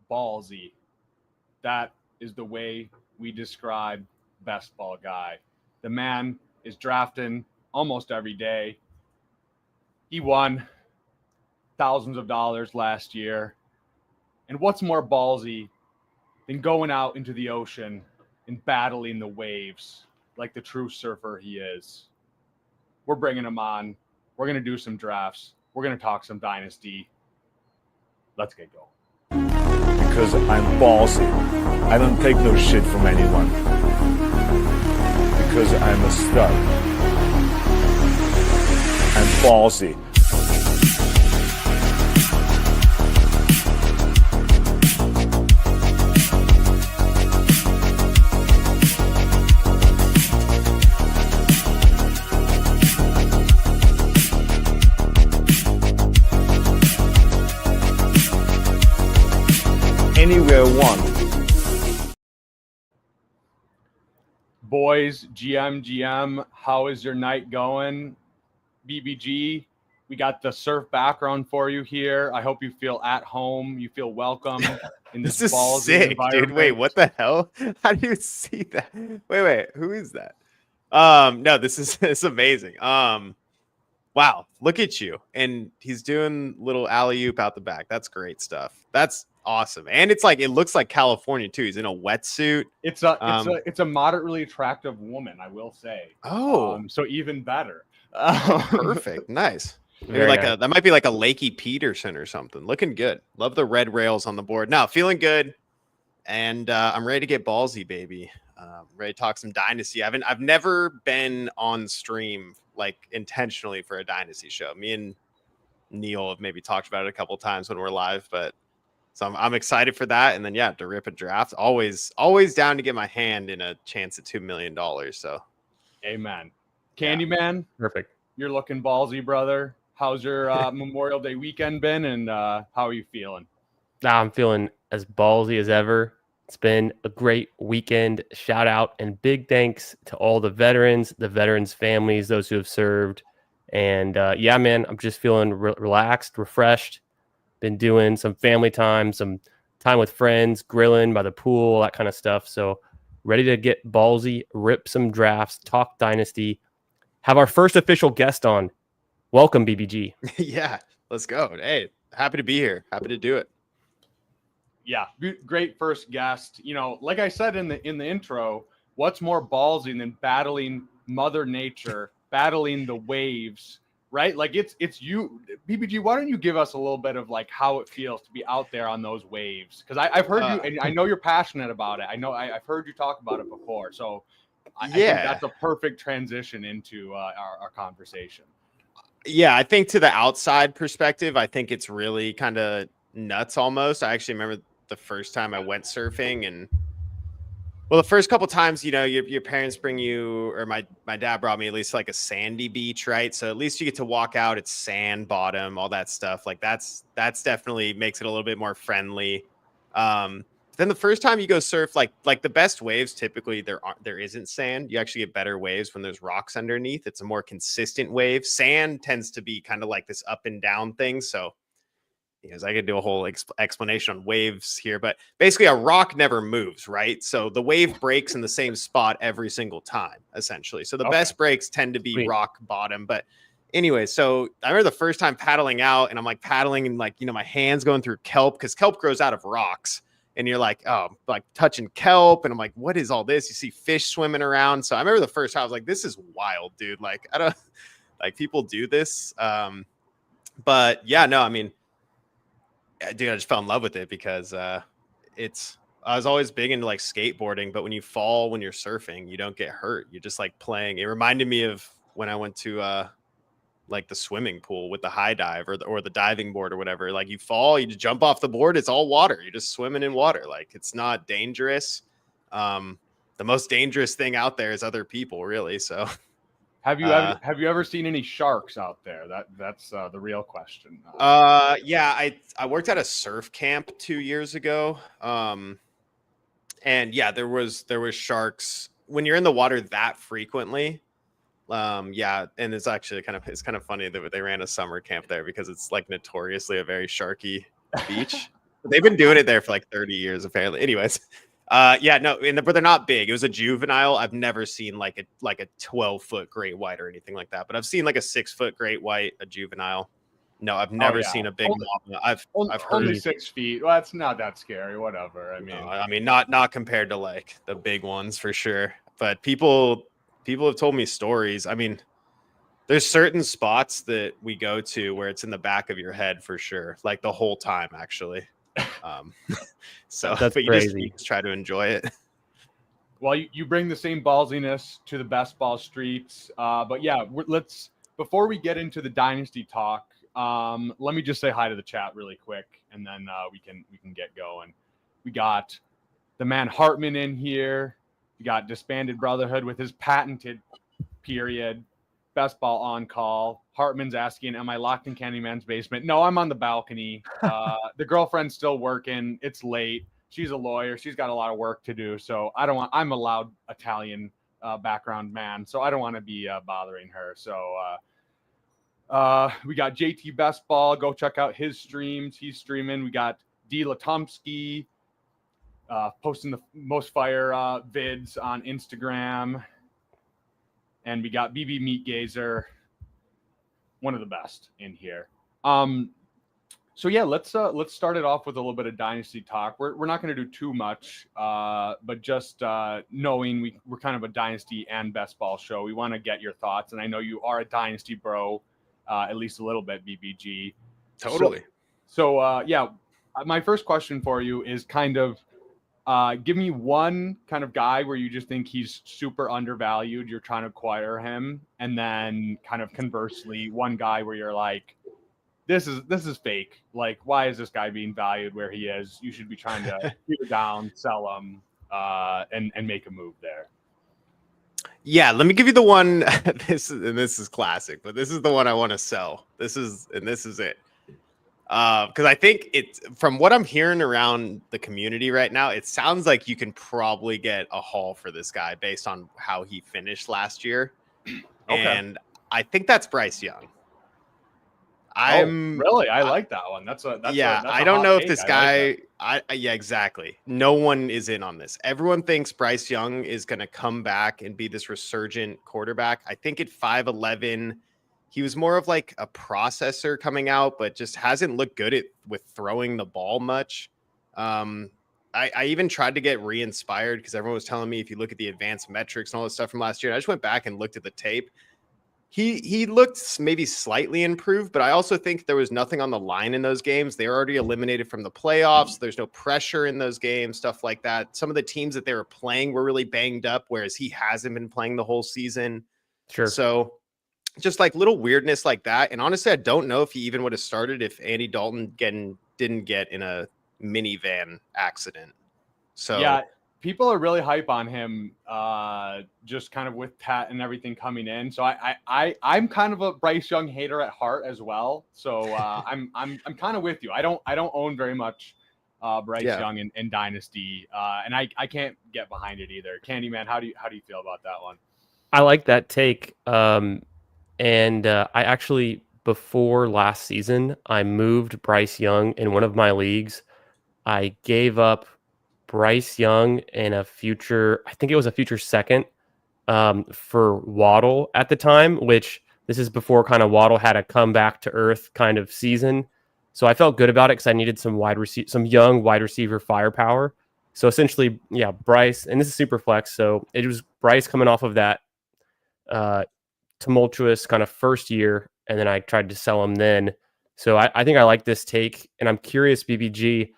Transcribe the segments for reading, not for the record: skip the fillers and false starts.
Ballsy. That is the way we describe Bestball guy. The man is drafting almost every day. He won thousands of dollars last year. And what's more ballsy than going out into the ocean and battling the waves like the true surfer he is? We're bringing him on. We're going to do some drafts. We're going to talk some Dynasty. Let's get going. Because I'm ballsy. I don't take no shit from anyone. Because I'm a stud. I'm ballsy. Anywhere one. Boys, GM, how is your night going? BBG, we got the surf background for you here. I hope you feel at home. You feel welcome in this is ballsy sick, dude. Wait, what the hell? How do you see that? Wait, who is that? No, this is amazing. Wow, look at you. And he's doing little alley-oop out the back. That's great stuff. That's awesome. And it's like, it looks like California too. He's in a wetsuit. It's a moderately attractive woman, I will say. So even better. Perfect. Nice. Maybe like that might be like a Lakey Peterson or something. Looking good. Love the red rails on the board. Now feeling good. And I'm ready to get ballsy, baby. Ready to talk some Dynasty. I've never been on stream like intentionally for a Dynasty show. Me and Neil have maybe talked about it a couple times when we're live, but so I'm excited for that. And then to rip a draft. Always down to get my hand in a chance at $2 million. So amen. Candyman, perfect. You're looking ballsy, brother. How's your Memorial Day weekend been, and how are you feeling? I'm feeling as ballsy as ever. It's been a great weekend. Shout out and big thanks to all the veterans families, those who have served. And man, I'm just feeling relaxed, refreshed. Been doing some family time, some time with friends, grilling by the pool, that kind of stuff. So ready to get ballsy, rip some drafts, talk Dynasty, have our first official guest on. Welcome, BBG. Yeah, let's go. Hey, happy to be here. Happy to do it. Yeah, great first guest. You know, like I said in the intro, what's more ballsy than battling Mother Nature, battling the waves, right? Like it's you, BBG. Why don't you give us a little bit of like how it feels to be out there on those waves? Because I've heard you, and I know you're passionate about it. I know I've heard you talk about it before. So I think that's a perfect transition into our conversation. Yeah, I think to the outside perspective, I think it's really kind of nuts almost. I actually remember the first time I went surfing, and the first couple times, your parents bring you, or my dad brought me at least like a sandy beach, right? So at least you get to walk out, it's sand bottom, all that stuff. Like that's definitely makes it a little bit more friendly. Then the first time you go surf, like the best waves, typically there isn't sand. You actually get better waves when there's rocks underneath. It's a more consistent wave. Sand tends to be kind of like this up and down thing. So because I could do a whole explanation on waves here, but basically a rock never moves, right? So the wave breaks in the same spot every single time, essentially. So the best breaks tend to be rock bottom. But anyway, so I remember the first time paddling out, and I'm like paddling and like, my hands going through kelp, because kelp grows out of rocks. And you're like, oh, like touching kelp. And I'm like, what is all this? You see fish swimming around. So I remember the first time I was like, this is wild, dude. Like, I don't like people do this. But yeah, no, I mean, dude, I just fell in love with it because I was always big into like skateboarding, but when you fall, when you're surfing, you don't get hurt. You're just like playing. It reminded me of when I went to like the swimming pool with the high dive or the diving board or whatever. Like you fall, you just jump off the board. It's all water. You're just swimming in water. Like it's not dangerous. The most dangerous thing out there is other people, really. So have you ever seen any sharks out there? That's the real question. Yeah, I worked at a surf camp 2 years ago. And yeah, there was sharks when you're in the water that frequently. Yeah, and it's actually kind of funny that they ran a summer camp there because it's like notoriously a very sharky beach. They've been doing it there for like 30 years, apparently. Anyways, yeah, no, but they're not big. It was a juvenile. I've never seen like a 12-foot great white or anything like that. But I've seen like a 6-foot great white, a juvenile. No, I've never seen a big mama. I've heard only 6 feet. Well, that's not that scary. Whatever. I mean, not compared to like the big ones for sure. But people have told me stories. I mean, there's certain spots that we go to where it's in the back of your head for sure, like the whole time actually. So That's but crazy. You just try to enjoy it. Well, you bring the same ballsiness to the best ball streets. But yeah, let's before we get into the Dynasty talk, let me just say hi to the chat really quick, and then we can get going. We got the man Hartman in here. We got Disbanded Brotherhood with his patented period. Best ball on call. Hartman's asking, am I locked in Candyman's basement? No, I'm on the balcony. The girlfriend's still working. It's late. She's a lawyer. She's got a lot of work to do. So I'm a loud Italian background man. So I don't want to be bothering her. So we got JT Best Ball. Go check out his streams. He's streaming. We got D. Latumsky posting the most fire vids on Instagram. And we got BB Meat Gazer, one of the best in here. So yeah, let's start it off with a little bit of Dynasty talk. We're not going to do too much, but just knowing we're kind of a Dynasty and best ball show, we want to get your thoughts. And I know you are a Dynasty bro, at least a little bit, BBG. Totally. So yeah, my first question for you is kind of, give me one kind of guy where you just think he's super undervalued. You're trying to acquire him. And then kind of conversely, one guy where you're like, this is fake. Like, why is this guy being valued where he is? You should be trying to keep it down, sell him, and make a move there. Yeah, let me give you the one. This is classic, but this is the one I want to sell. This is it. Because I think it's, from what I'm hearing around the community right now, it sounds like you can probably get a haul for this guy based on how he finished last year. Okay. And I think that's Bryce Young. Really? I like that one. I don't know if this guy, yeah, exactly. No one is in on this. Everyone thinks Bryce Young is going to come back and be this resurgent quarterback. I think at 5'11", he was more of like a processor coming out, but just hasn't looked good with throwing the ball much. I even tried to get re-inspired because everyone was telling me if you look at the advanced metrics and all this stuff from last year, and I just went back and looked at the tape. He looked maybe slightly improved, but I also think there was nothing on the line in those games. They were already eliminated from the playoffs. There's no pressure in those games, stuff like that. Some of the teams that they were playing were really banged up, whereas he hasn't been playing the whole season. Sure. So just like little weirdness like that. And honestly, I don't know if he even would have started if Andy Dalton didn't get in a minivan accident. So yeah, people are really hype on him, just kind of with Pat and everything coming in. So I'm kind of a Bryce Young hater at heart as well. So I'm kind of with you. I don't own very much Bryce Young in Dynasty, and I can't get behind it either. Candyman, how do you feel about that one? I like that take. And I actually, before last season, I moved Bryce Young in one of my leagues. I gave up Bryce Young and I think it was a future second for Waddle at the time, which this is before kind of Waddle had a come back to earth kind of season. So I felt good about it because I needed some young wide receiver firepower. So essentially, yeah, Bryce, and this is super flex. So it was Bryce coming off of that tumultuous kind of first year, and then I tried to sell him then. So I think I like this take, and I'm curious, BBG,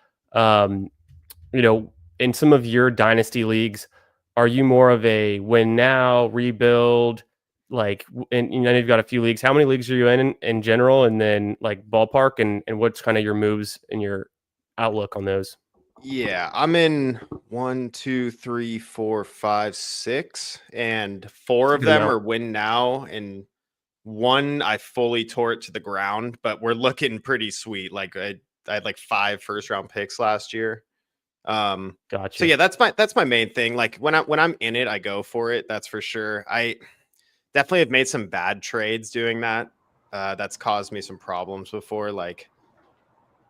in some of your dynasty leagues, are you more of a win now, rebuild, like, and you've got a few leagues. How many leagues are you in general, and then like ballpark, and what's kind of your moves and your outlook on those? Yeah, I'm in 1, 2, 3, 4, 5, 6, and 4 of them are win now, and 1 I fully tore it to the ground. But we're looking pretty sweet. Like I had like 5 first-round picks last year. Gotcha. So yeah, that's my main thing. Like when I'm in it, I go for it. That's for sure. I definitely have made some bad trades doing that. That's caused me some problems before. Like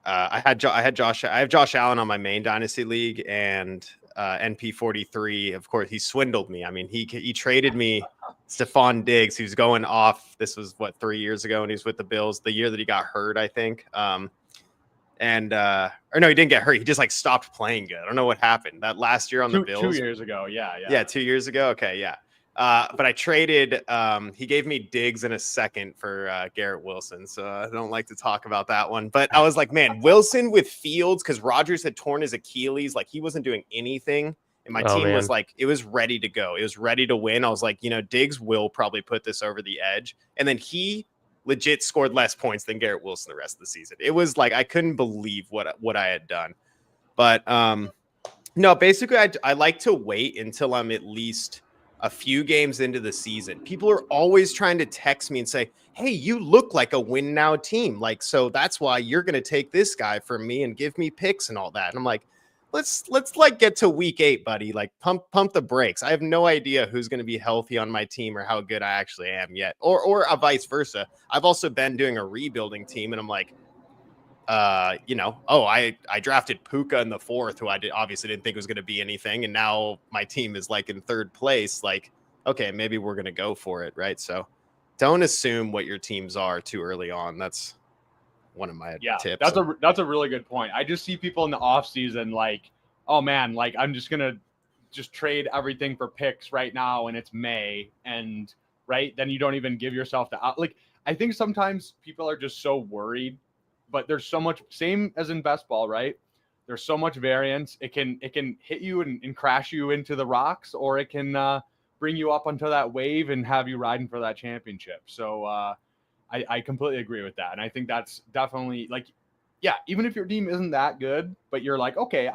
I have Josh Allen on my main dynasty league, and NP43. Of course, he swindled me. I mean, he traded me Stephon Diggs, who's going off. This was 3 years ago, and he was with the Bills the year that he got hurt, I think. Or no, he didn't get hurt. He just like stopped playing good. I don't know what happened that last year on the Bills. 2 years ago. Yeah. Yeah, 2 years ago. Okay, yeah. But I traded. He gave me Diggs in a second for Garrett Wilson, so I don't like to talk about that one. But I was like, man, Wilson with Fields, because Rodgers had torn his Achilles, like he wasn't doing anything, and my team was like, it was ready to go. It was ready to win. I was like, Diggs will probably put this over the edge, and then he legit scored less points than Garrett Wilson the rest of the season. It was like I couldn't believe what I had done. But no, basically, I like to wait until I'm at least a few games into the season. People are always trying to text me and say, hey, you look like a win now team. Like, so that's why you're going to take this guy from me and give me picks and all that. And I'm like, let's like get to week 8, buddy. Like pump the brakes. I have no idea who's going to be healthy on my team or how good I actually am yet. Or vice versa. I've also been doing a rebuilding team, and I'm like, I drafted Puka in the 4th, who obviously didn't think was going to be anything. And now my team is like in 3rd place. Like, okay, maybe we're going to go for it. Right. So don't assume what your teams are too early on. That's one of my tips. That's a really good point. I just see people in the off season, like, oh man, like I'm just going to just trade everything for picks right now. And it's May, and right. Then you don't even give yourself the out. Like, I think sometimes people are just so worried. But there's so much, same as in best ball, right? There's so much variance. It can hit you and crash you into the rocks, or it can bring you up onto that wave and have you riding for that championship. So I completely agree with that. And I think that's definitely like, yeah, even if your team isn't that good, but you're like, okay,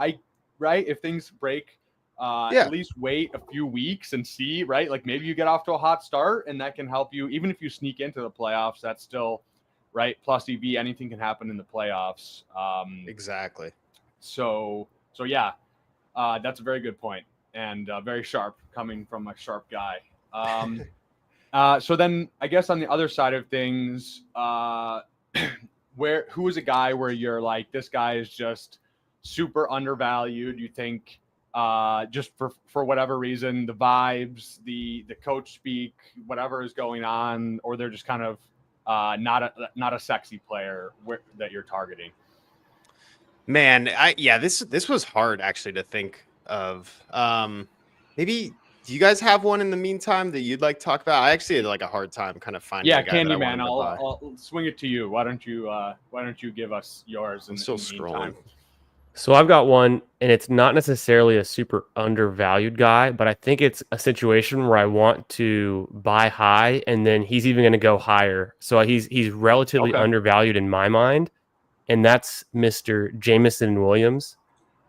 if things break, at least wait a few weeks and see, right? Like maybe you get off to a hot start, and that can help you. Even if you sneak into the playoffs, that's still right. Plus EV, anything can happen in the playoffs. Exactly. So yeah, that's a very good point, and very sharp coming from a sharp guy. So then I guess on the other side of things, who is a guy where you're like, this guy is just super undervalued? You think just for whatever reason, the vibes, the coach speak, whatever is going on, or they're just kind of not a sexy player that you're targeting? Man, this was hard actually to think of. Maybe do you guys have one in the meantime that you'd like to talk about? I actually had like a hard time kind of finding. Yeah, Candyman. I'll swing it to you. Why don't you give us yours? I'm still scrolling. So I've got one, and it's not necessarily a super undervalued guy, but I think it's a situation where I want to buy high, and then he's even going to go higher. So he's relatively undervalued in my mind, and that's Mr. Jameson Williams.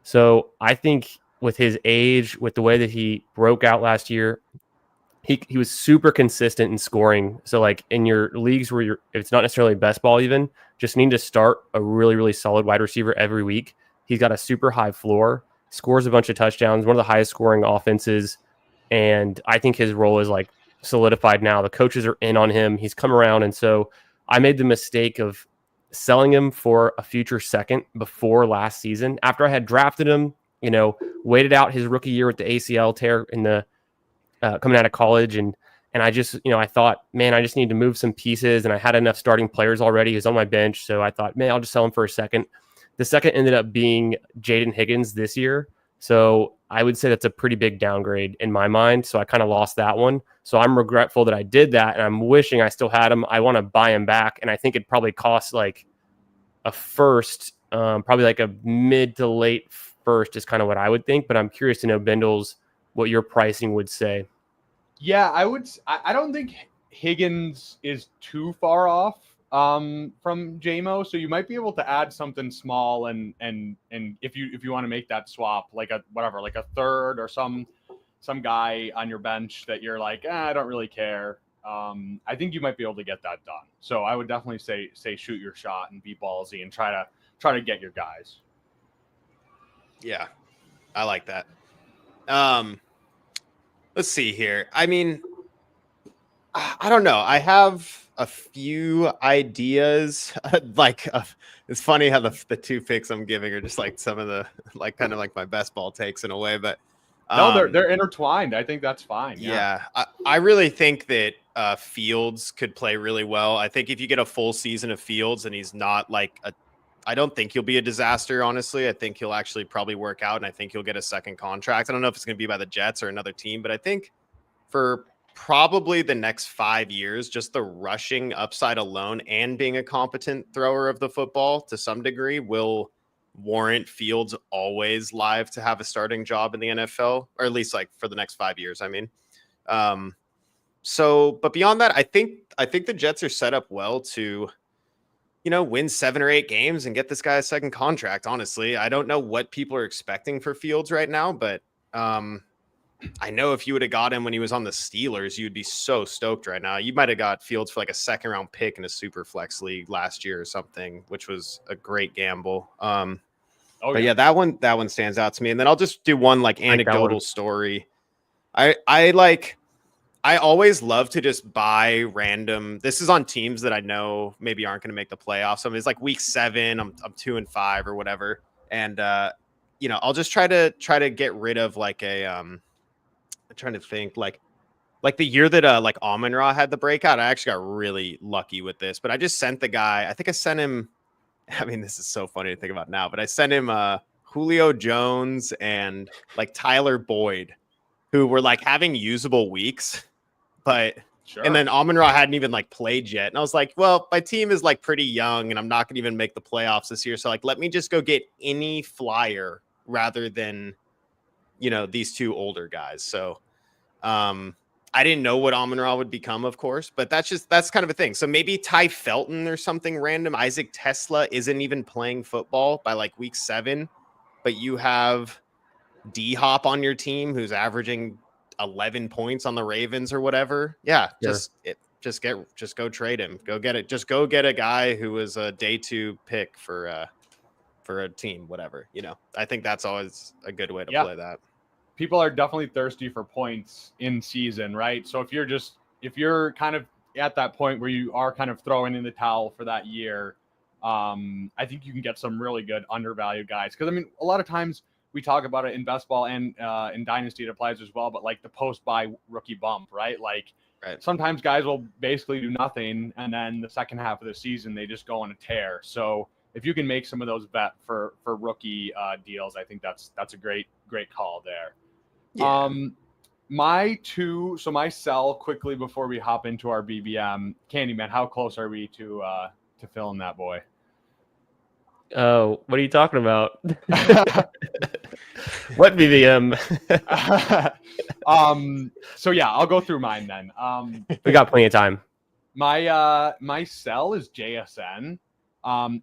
So I think with his age, with the way that he broke out last year, he was super consistent in scoring. So like in your leagues where it's not necessarily best ball, even just need to start a really, really solid wide receiver every week. He's got a super high floor, scores a bunch of touchdowns, one of the highest scoring offenses. And I think his role is like solidified now. The coaches are in on him. He's come around. And so I made the mistake of selling him for a future second before last season. After I had drafted him, waited out his rookie year with the ACL tear in the coming out of college. And I just, I thought, man, I just need to move some pieces. And I had enough starting players already. He was on my bench. So I thought, man, I'll just sell him for a second. The second ended up being Jaden Higgins this year. So I would say that's a pretty big downgrade in my mind. So I kind of lost that one. So I'm regretful that I did that. And I'm wishing I still had him. I want to buy him back. And I think it probably costs like a first, probably like a mid to late first is kind of what I would think. But I'm curious to know, Bindles, what your pricing would say. Yeah, I don't think Higgins is too far off from JMO, so you might be able to add something small and if you want to make that swap, like a third or some guy on your bench that you're like, I don't really care. I think you might be able to get that done. So I would definitely say shoot your shot and be ballsy and try to get your guys. Yeah, I like that. Let's see here. I mean, I don't know. I have a few ideas. It's funny how the two picks I'm giving are just like some of the like kind of like my best ball takes in a way, but No, they're intertwined. I think that's fine. yeah. I really think that Fields could play really well. I think if you get a full season of Fields and he's not like I don't think he'll be a disaster, honestly. I think he'll actually probably work out, and I think he'll get a second contract. I don't know if it's going to be by the Jets or another team, but I think for probably the next 5 years, just the rushing upside alone and being a competent thrower of the football to some degree will warrant Fields always live to have a starting job in the NFL, or at least like for the next 5 years. I mean, but beyond that, I think the Jets are set up well to, win 7 or 8 games and get this guy a second contract. Honestly, I don't know what people are expecting for Fields right now, but I know if you would have got him when he was on the Steelers, you'd be so stoked right now. You might have got Fields for like a second round pick in a super flex league last year or something, which was a great gamble. But yeah, that one stands out to me. And then I'll just do one like anecdotal story. I always love to just buy random. This is on teams that I know maybe aren't going to make the playoffs. So it's like week 7, I'm 2-5 or whatever. And I'll just try to get rid of like I'm trying to think like the year that like Amon-Ra had the breakout. I actually got really lucky with this, but I just sent the guy. I think I sent him. I mean, this is so funny to think about now, but I sent him Julio Jones and like Tyler Boyd, who were like having usable weeks, but sure. And then Amon-Ra hadn't even like played yet, and I was like, well, my team is like pretty young, and I'm not going to even make the playoffs this year, so like let me just go get any flyer rather than these 2 older guys. So I didn't know what Amon-Ra would become, of course, but that's kind of a thing. So maybe Ty Felton or something random. Isaac Tesla isn't even playing football by like week 7, but you have D-Hop on your team who's averaging 11 points on the Ravens or whatever. Yeah, just go trade him. Go get it. Just go get a guy who was a day 2 pick for a team, whatever. I think that's always a good way to play that. People are definitely thirsty for points in season, right? So if you're kind of at that point where you are kind of throwing in the towel for that year, I think you can get some really good undervalued guys. Because I mean, a lot of times we talk about it in Bestball and in Dynasty, it applies as well. But like the post-buy rookie bump, right? Like sometimes guys will basically do nothing, and then the second half of the season they just go on a tear. So if you can make some of those bet for rookie deals, I think that's a great call there. Yeah. My sell quickly before we hop into our BBM. Candyman, how close are we to filling that boy? Oh, what are you talking about? What BBM? So yeah, I'll go through mine then. We got plenty of time. My sell is JSN.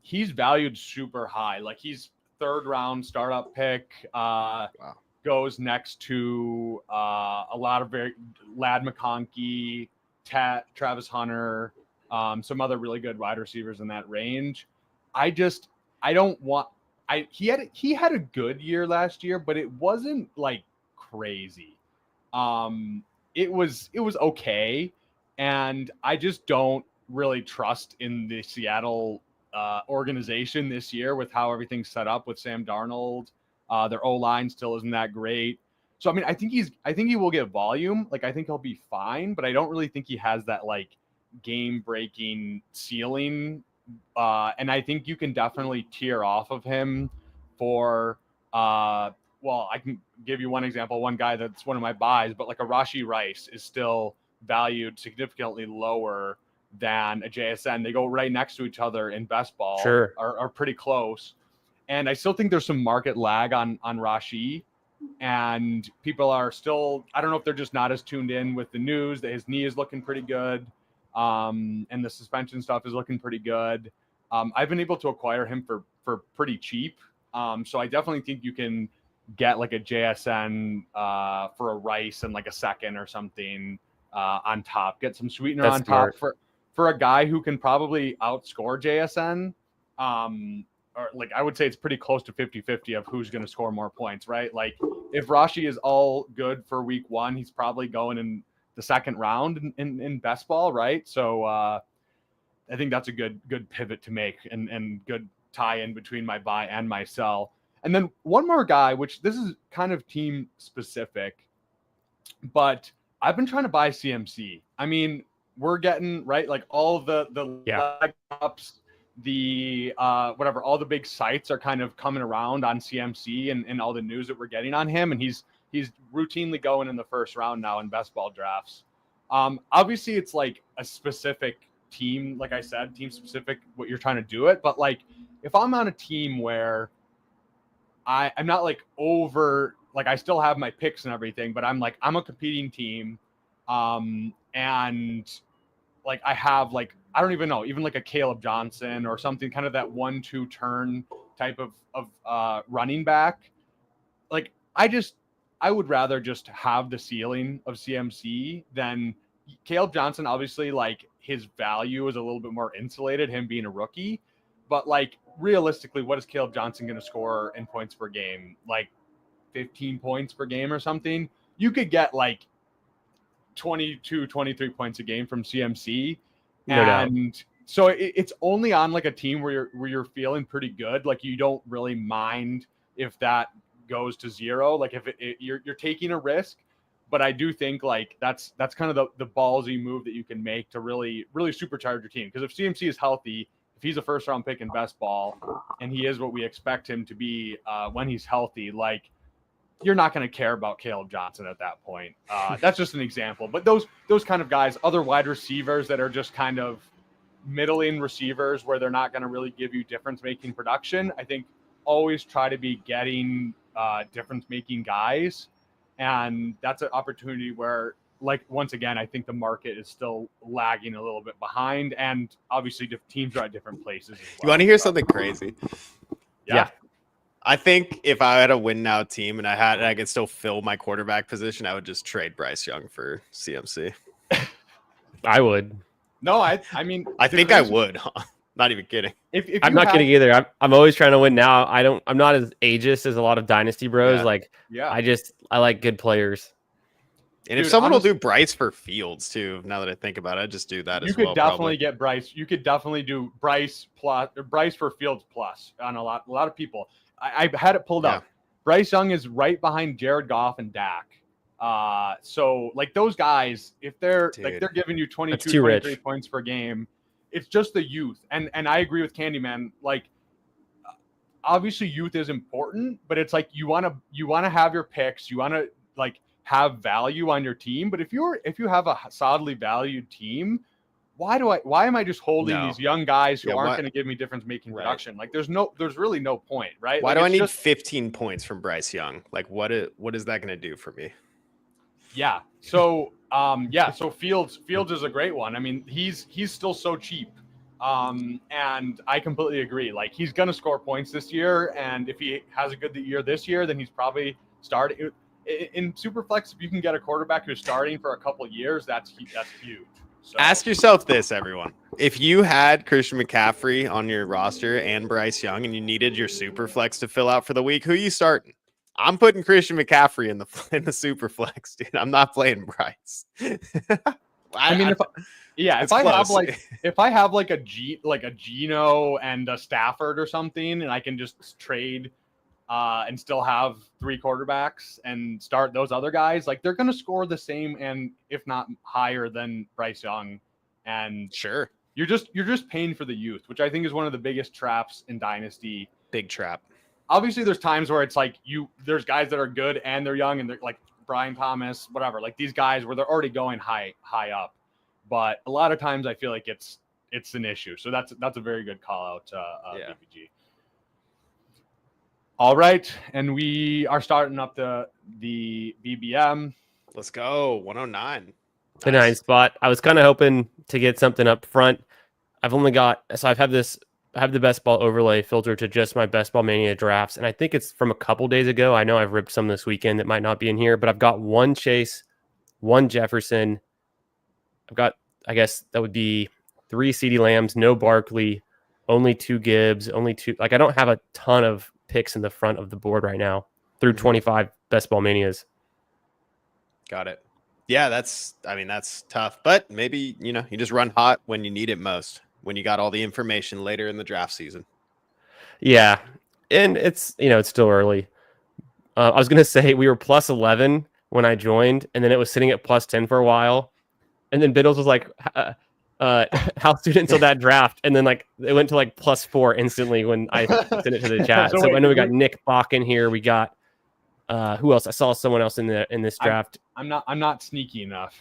He's valued super high. Like he's 3rd round startup pick. Wow. Goes next to a lot of Ladd McConkey, Travis Hunter, some other really good wide receivers in that range. He had a good year last year, but it wasn't like crazy. It was okay, and I just don't really trust in the Seattle organization this year with how everything's set up with Sam Darnold. Their O-line still isn't that great. So, I mean, I think he will get volume. Like, I think he'll be fine, but I don't really think he has that like game-breaking ceiling. And I think you can definitely tear off of him for, I can give you one example. One guy that's one of my buys, but like a Rashee Rice is still valued significantly lower than a JSN. They go right next to each other in Bestball. Sure. Are pretty close. And I still think there's some market lag on Rashee, and people are still, I don't know if they're just not as tuned in with the news that his knee is looking pretty good. And the suspension stuff is looking pretty good. I've been able to acquire him for pretty cheap. So I definitely think you can get like a JSN for a Rice and like a second or something on top. Get some sweetener on top for a guy who can probably outscore JSN. Or like I would say it's pretty close to 50-50 of who's going to score more points, right? Like if Rashee is all good for week 1, he's probably going in the second round in best ball, right? So I think that's a good pivot to make and good tie in between my buy and my sell. And then one more guy, which this is kind of team specific, but I've been trying to buy CMC. I mean, we're getting right, like all the leg ups, the whatever, all the big sites are kind of coming around on CMC and all the news that we're getting on him, and he's routinely going in the first round now in best ball drafts. Obviously it's like a specific team, like I said, team specific what you're trying to do it, but like if I'm on a team where I'm not like over, like I still have my picks and everything, but I'm a competing team, and like I have like, I don't even know, even like a Caleb Johnson or something, kind of that 1-2 turn type of running back. Like I would rather just have the ceiling of CMC than Caleb Johnson. Obviously, like his value is a little bit more insulated, him being a rookie, but like realistically, what is Caleb Johnson going to score in points per game? Like 15 points per game or something. You could get like 22, 23 points a game from CMC. No doubt. So it's only on like a team where you're feeling pretty good. Like you don't really mind if that goes to zero. Like if you're taking a risk, but I do think like that's kind of the ballsy move that you can make to really, really supercharge your team. Because if CMC is healthy, if he's a first round pick in best ball, and he is what we expect him to be when he's healthy, like you're not going to care about Caleb Johnson at that point. That's just an example. But those kind of guys, other wide receivers that are just kind of middling receivers where they're not going to really give you difference-making production, I think always try to be getting difference-making guys. And that's an opportunity where, like, once again, I think the market is still lagging a little bit behind. And obviously teams are at different places. As well. You want to hear something crazy? Yeah. I think if I had a win now team and I could still fill my quarterback position, I would just trade Bryce Young for CMC. I would. No, I mean, I think I would. Huh? Not even kidding. If I'm not kidding either. I'm always trying to win now. I'm not as ageist as a lot of dynasty bros. Yeah. Like, yeah, I like good players. And Dude, if someone will do Bryce for Fields too, now that I think about it, I'd just do that as well. You could definitely probably. get Bryce. You could definitely do Bryce for Fields plus on a lot of people. I had it pulled up. Bryce Young is right behind Jared Goff and Dak. So like those guys, if they're giving you 22, 23 points per game, it's just the youth. And I agree with Candyman. Like obviously youth is important, but it's like you want to have your picks. You want to like have value on your team. But if you have a solidly valued team, why am I just holding these young guys who aren't going to give me difference making production? Like there's really no point, right? Why like, do I need 15 points from Bryce Young? Like what is that going to do for me? Yeah. So so Fields is a great one. I mean, he's still so cheap. And I completely agree. Like he's going to score points this year, and if he has a good year this year, then he's probably starting in Superflex. If you can get a quarterback who's starting for a couple of years, that's huge. So. Ask yourself this, everyone. If you had Christian McCaffrey on your roster and Bryce Young and you needed your super flex to fill out for the week, who are you starting? I'm putting Christian McCaffrey in the super flex, dude. I'm not playing Bryce. If I have like a Geno and a Stafford or something, and I can just trade and still have 3 quarterbacks and start those other guys, like they're going to score the same and if not higher than Bryce Young. And sure, you're just paying for the youth, which I think is one of the biggest traps in Dynasty. Big trap. Obviously there's times where it's like there's guys that are good and they're young and they're like Brian Thomas, whatever, like these guys where they're already going high up. But a lot of times I feel like it's an issue. So that's a very good call out, BPG. All right, and we are starting up the BBM. Let's go 109. The 9 spot. I was kind of hoping to get something up front. I have the best ball overlay filtered to just my best ball mania drafts, and I think it's from a couple days ago. I know I've ripped some this weekend that might not be in here, but I've got 1 Chase, 1 Jefferson. I've got, I guess that would be 3 CeeDee Lambs, no Barkley, only 2 Gibbs, only 2. Like I don't have a ton of picks in the front of the board right now through 25 best ball manias. Got it. Yeah, that's tough, but maybe, you just run hot when you need it most, when you got all the information later in the draft season. Yeah. And it's still early. I was going to say we were plus 11 when I joined, and then it was sitting at plus 10 for a while. And then Biddles was like, how soon until that draft? And then it went to plus 4 instantly when I sent it to the chat. So I know we got Nick Bach in here. We got who else? I saw someone else in this draft. I'm not sneaky enough.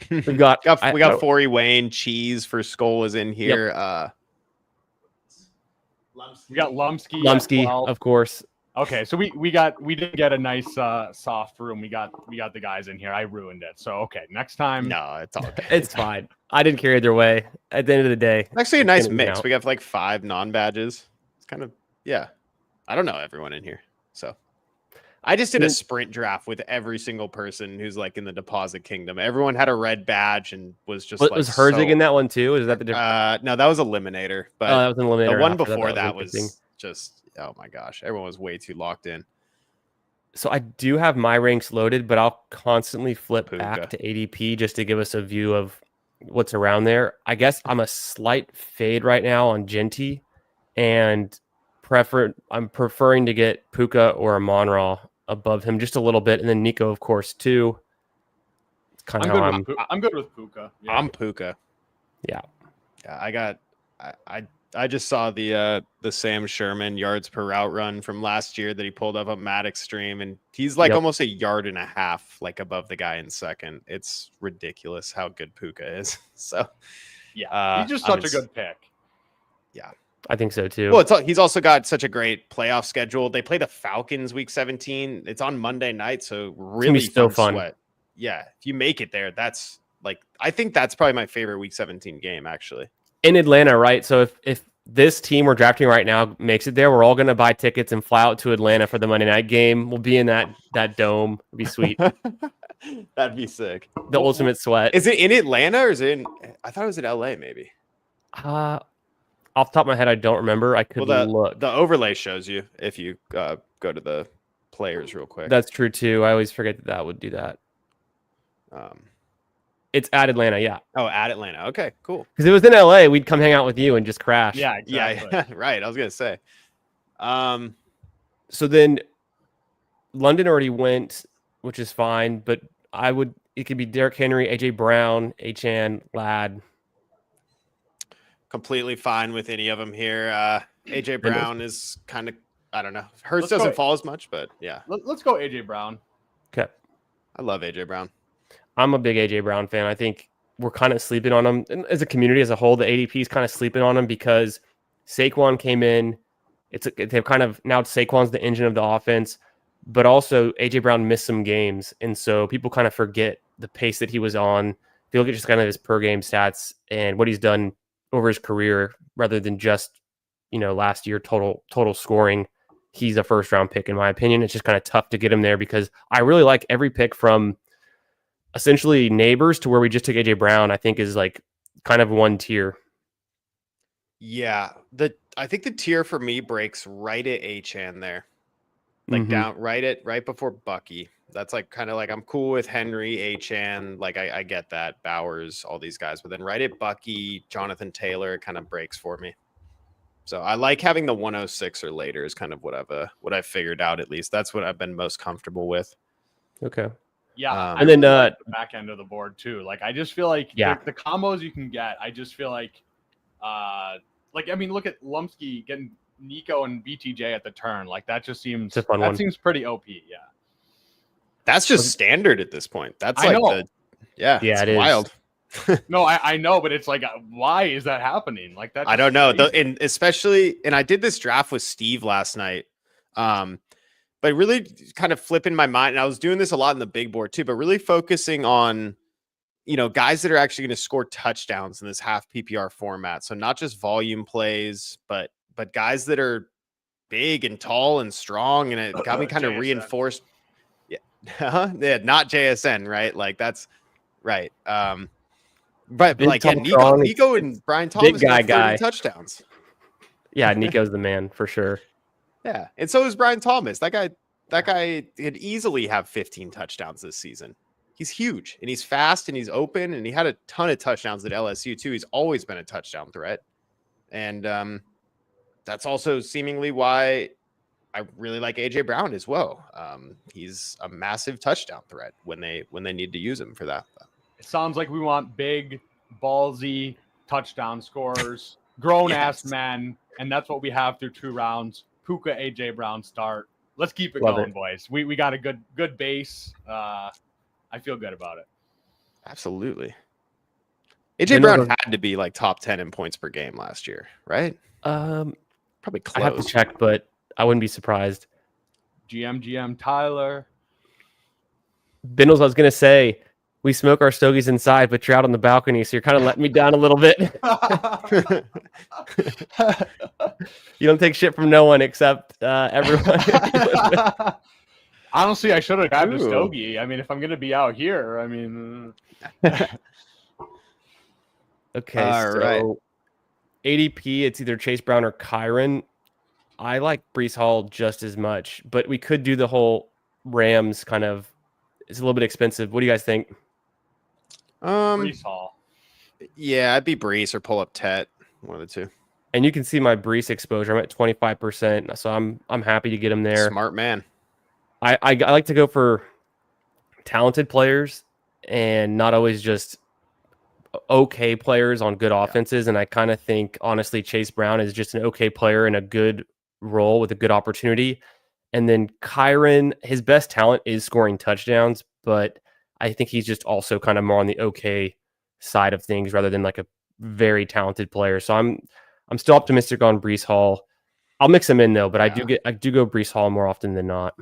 we got Forey Wayne. Cheese for Skull is in here. Yep. We got Lumsky. Lumsky, of course. Okay, so we didn't get a nice soft room. We got the guys in here. I ruined it. So okay, next time. No, it's all good. It's fine. I didn't care either way. At the end of the day, actually a nice mix. We got 5 non-badges. It's kind of I don't know everyone in here, so I just did a sprint draft with every single person who's in the deposit kingdom. Everyone had a red badge and was just was Herzig in that one too? Is that the difference? No, that was Eliminator. But that was an Eliminator. The one before that was just, oh my gosh, everyone was way too locked in. So I do have my ranks loaded, but I'll constantly flip back to ADP just to give us a view of what's around there. I guess I'm a slight fade right now on Genty, and I'm preferring to get Puka or Monra above him just a little bit, and then Nico, of course, too. It's kind of how I'm good with Puka. Yeah. I'm Puka. Yeah. I just saw the Sam Sherman yards per route run from last year that he pulled up on Maddox stream, and he's almost 1.5 yards above the guy in second. It's ridiculous how good Puka is. So yeah, he's just such a good pick. Yeah, I think so too. Well, he's also got such a great playoff schedule. They play the Falcons week 17. It's on Monday night, so really still fun. Sweat. Yeah, if you make it there, that's I think that's probably my favorite week 17 game actually. In Atlanta, right? So if this team we're drafting right now makes it there, we're all going to buy tickets and fly out to Atlanta for the Monday night game. We'll be in that dome. It'd be sweet. That'd be sick. The ultimate sweat. Is it in Atlanta or is it I thought it was in LA maybe. Off the top of my head, I don't remember. I could look. The overlay shows you if you go to the players real quick. That's true too. I always forget that would do that. It's at Atlanta, yeah. Oh, at Atlanta. Okay, cool. Because if it was in LA, we'd come hang out with you and just crash. Yeah, exactly. Yeah, right. I was gonna say. So then London already went, which is fine, but it could be Derrick Henry, AJ Brown, Achan, Ladd. Completely fine with any of them here. AJ Brown is kind of, I don't know. Hurts doesn't fall as much, but yeah. Let's go AJ Brown. Okay. I love AJ Brown. I'm a big AJ Brown fan. I think we're kind of sleeping on him. And as a community as a whole, the ADP is kind of sleeping on him because Saquon came in. They've kind of, now Saquon's the engine of the offense, but also AJ Brown missed some games. And so people kind of forget the pace that he was on. If you look at just kind of his per game stats and what he's done over his career, rather than just, last year total scoring, he's a first round pick in my opinion. It's just kind of tough to get him there because I really like every pick from essentially neighbors to where we just took AJ Brown. I think is kind of one tier. Yeah, I think the tier for me breaks right at Achan there, down right before Bucky. That's kind of I'm cool with Henry, Achan. I get that, Bowers, all these guys, but then right at Bucky, Jonathan Taylor, it kind of breaks for me. So I like having the 106 or later is kind of what I've figured out. At least that's what I've been most comfortable with. Okay. Yeah, and then the back end of the board too. I just feel the combos you can get. I just feel look at Lumsky getting Nico and BTJ at the turn. That just seems seems pretty OP. Yeah, that's just standard at this point. That's it is wild. No, I know, but it's why is that happening? That I don't know. And I did this draft with Steve last night. But really kind of flipping my mind, and I was doing this a lot in the big board too, but really focusing on, guys that are actually going to score touchdowns in this half PPR format. So not just volume plays, but guys that are big and tall and strong. And it got me kind of reinforced. Yeah. Yeah. Not JSN, right? That's right. But Nico and Brian Thomas got 30 touchdowns. Yeah. Nico's the man for sure. Yeah, and so is Brian Thomas. That guy could easily have 15 touchdowns this season. he's huge and he's fast and he's open and he had a ton of touchdowns at LSU too. He's always been a touchdown threat. And that's also seemingly why I really like AJ Brown as well. He's a massive touchdown threat when they need to use him for that. It sounds like we want big, ballsy touchdown scorers, grown-ass men, and that's what we have through 2 rounds. Puka, AJ Brown start. Let's keep it going, boys. We got a good base. I feel good about it. Absolutely. AJ Brown had to be like top 10 in points per game last year, right? Probably close. I have to check, but I wouldn't be surprised. GM Tyler. Bindles, I was going to say, we smoke our stogies inside, but you're out on the balcony, so you're kind of letting me down a little bit. You don't take shit from no one except everyone. Honestly, I should have grabbed a stogie. I mean, if I'm going to be out here, I mean... Okay, right. ADP, it's either Chase Brown or Kyron. I like Breece Hall just as much, but we could do the whole Rams kind of. It's a little bit expensive. What do you guys think? Breece Hall. Yeah, I'd be Breece or pull up Tet, one of the two. And you can see my Breece exposure. I'm at 25%, so I'm happy to get him there. Smart man. I like to go for talented players and not always just okay players on good offenses. And I kind of think, honestly, Chase Brown is just an okay player in a good role with a good opportunity. And then Kyron, his best talent is scoring touchdowns, but I think he's just also kind of more on the okay side of things rather than like a very talented player. So I'm still optimistic on Breece Hall. I'll mix him in though, but I do go Breece Hall more often than not.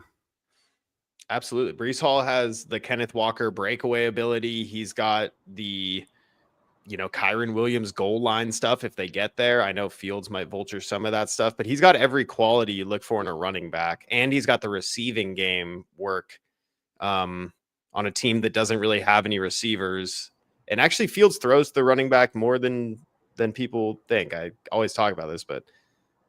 Absolutely. Breece Hall has the Kenneth Walker breakaway ability. He's got the, Kyron Williams goal line stuff if they get there. I know Fields might vulture some of that stuff, but he's got every quality you look for in a running back. And he's got the receiving game work on a team that doesn't really have any receivers. And actually Fields throws the running back more than people think. I always talk about this, but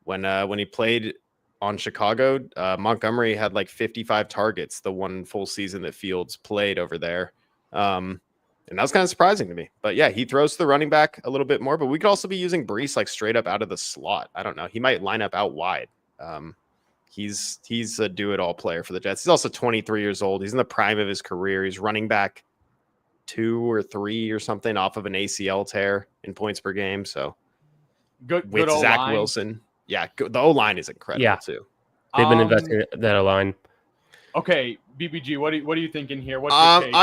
when he played on Chicago, Montgomery had like 55 targets the one full season that Fields played over there. And that was kind of surprising to me. But yeah, he throws to the running back a little bit more, but we could also be using Breece like straight up out of the slot. I don't know. He might line up out wide. He's a do-it-all player for the Jets. He's also 23 years old. He's in the prime of his career. He's running back 2 or 3 or something off of an ACL tear in points per game. So good with Zach O-line. Wilson. Yeah, the O-line is incredible too. They've been investing in that O-line. Okay, BBG, what are you thinking here? What's your take?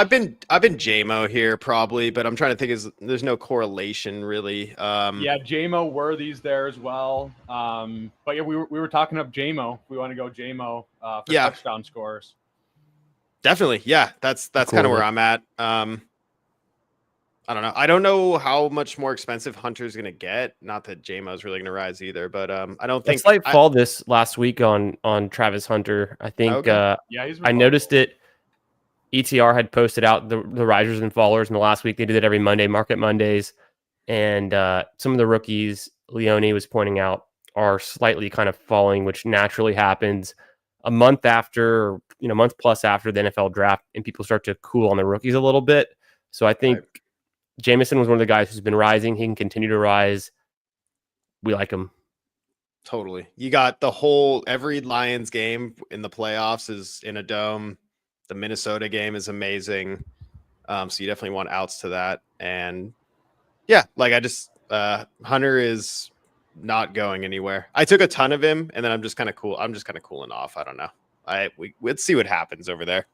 I've been JMO here probably, but I'm trying to think there's no correlation really. Yeah, JMO Worthy's there as well. But yeah, we were talking up JMO. We want to go JMO for touchdown scores. Definitely, yeah. That's cool. Kind of where I'm at. I don't know. I don't know how much more expensive Hunter's going to get. Not that JMO's really going to rise either, but I don't think. Slight fall this last week on Travis Hunter. I think. I noticed it. ETR had posted out the risers and fallers in the last week. They do that every Monday, Market Mondays, and some of the rookies Leone was pointing out are slightly kind of falling, which naturally happens a month after, month plus after the NFL draft, and people start to cool on the rookies a little bit. So I think. Right. Jameson was one of the guys who's been rising. He can continue to rise. We like him. Totally. You got every Lions game in the playoffs is in a dome. The Minnesota game is amazing. So you definitely want outs to that. And yeah, Hunter is not going anywhere. I took a ton of him and then I'm just kind of cool. I'm just kind of cooling off. I don't know. Let's see what happens over there.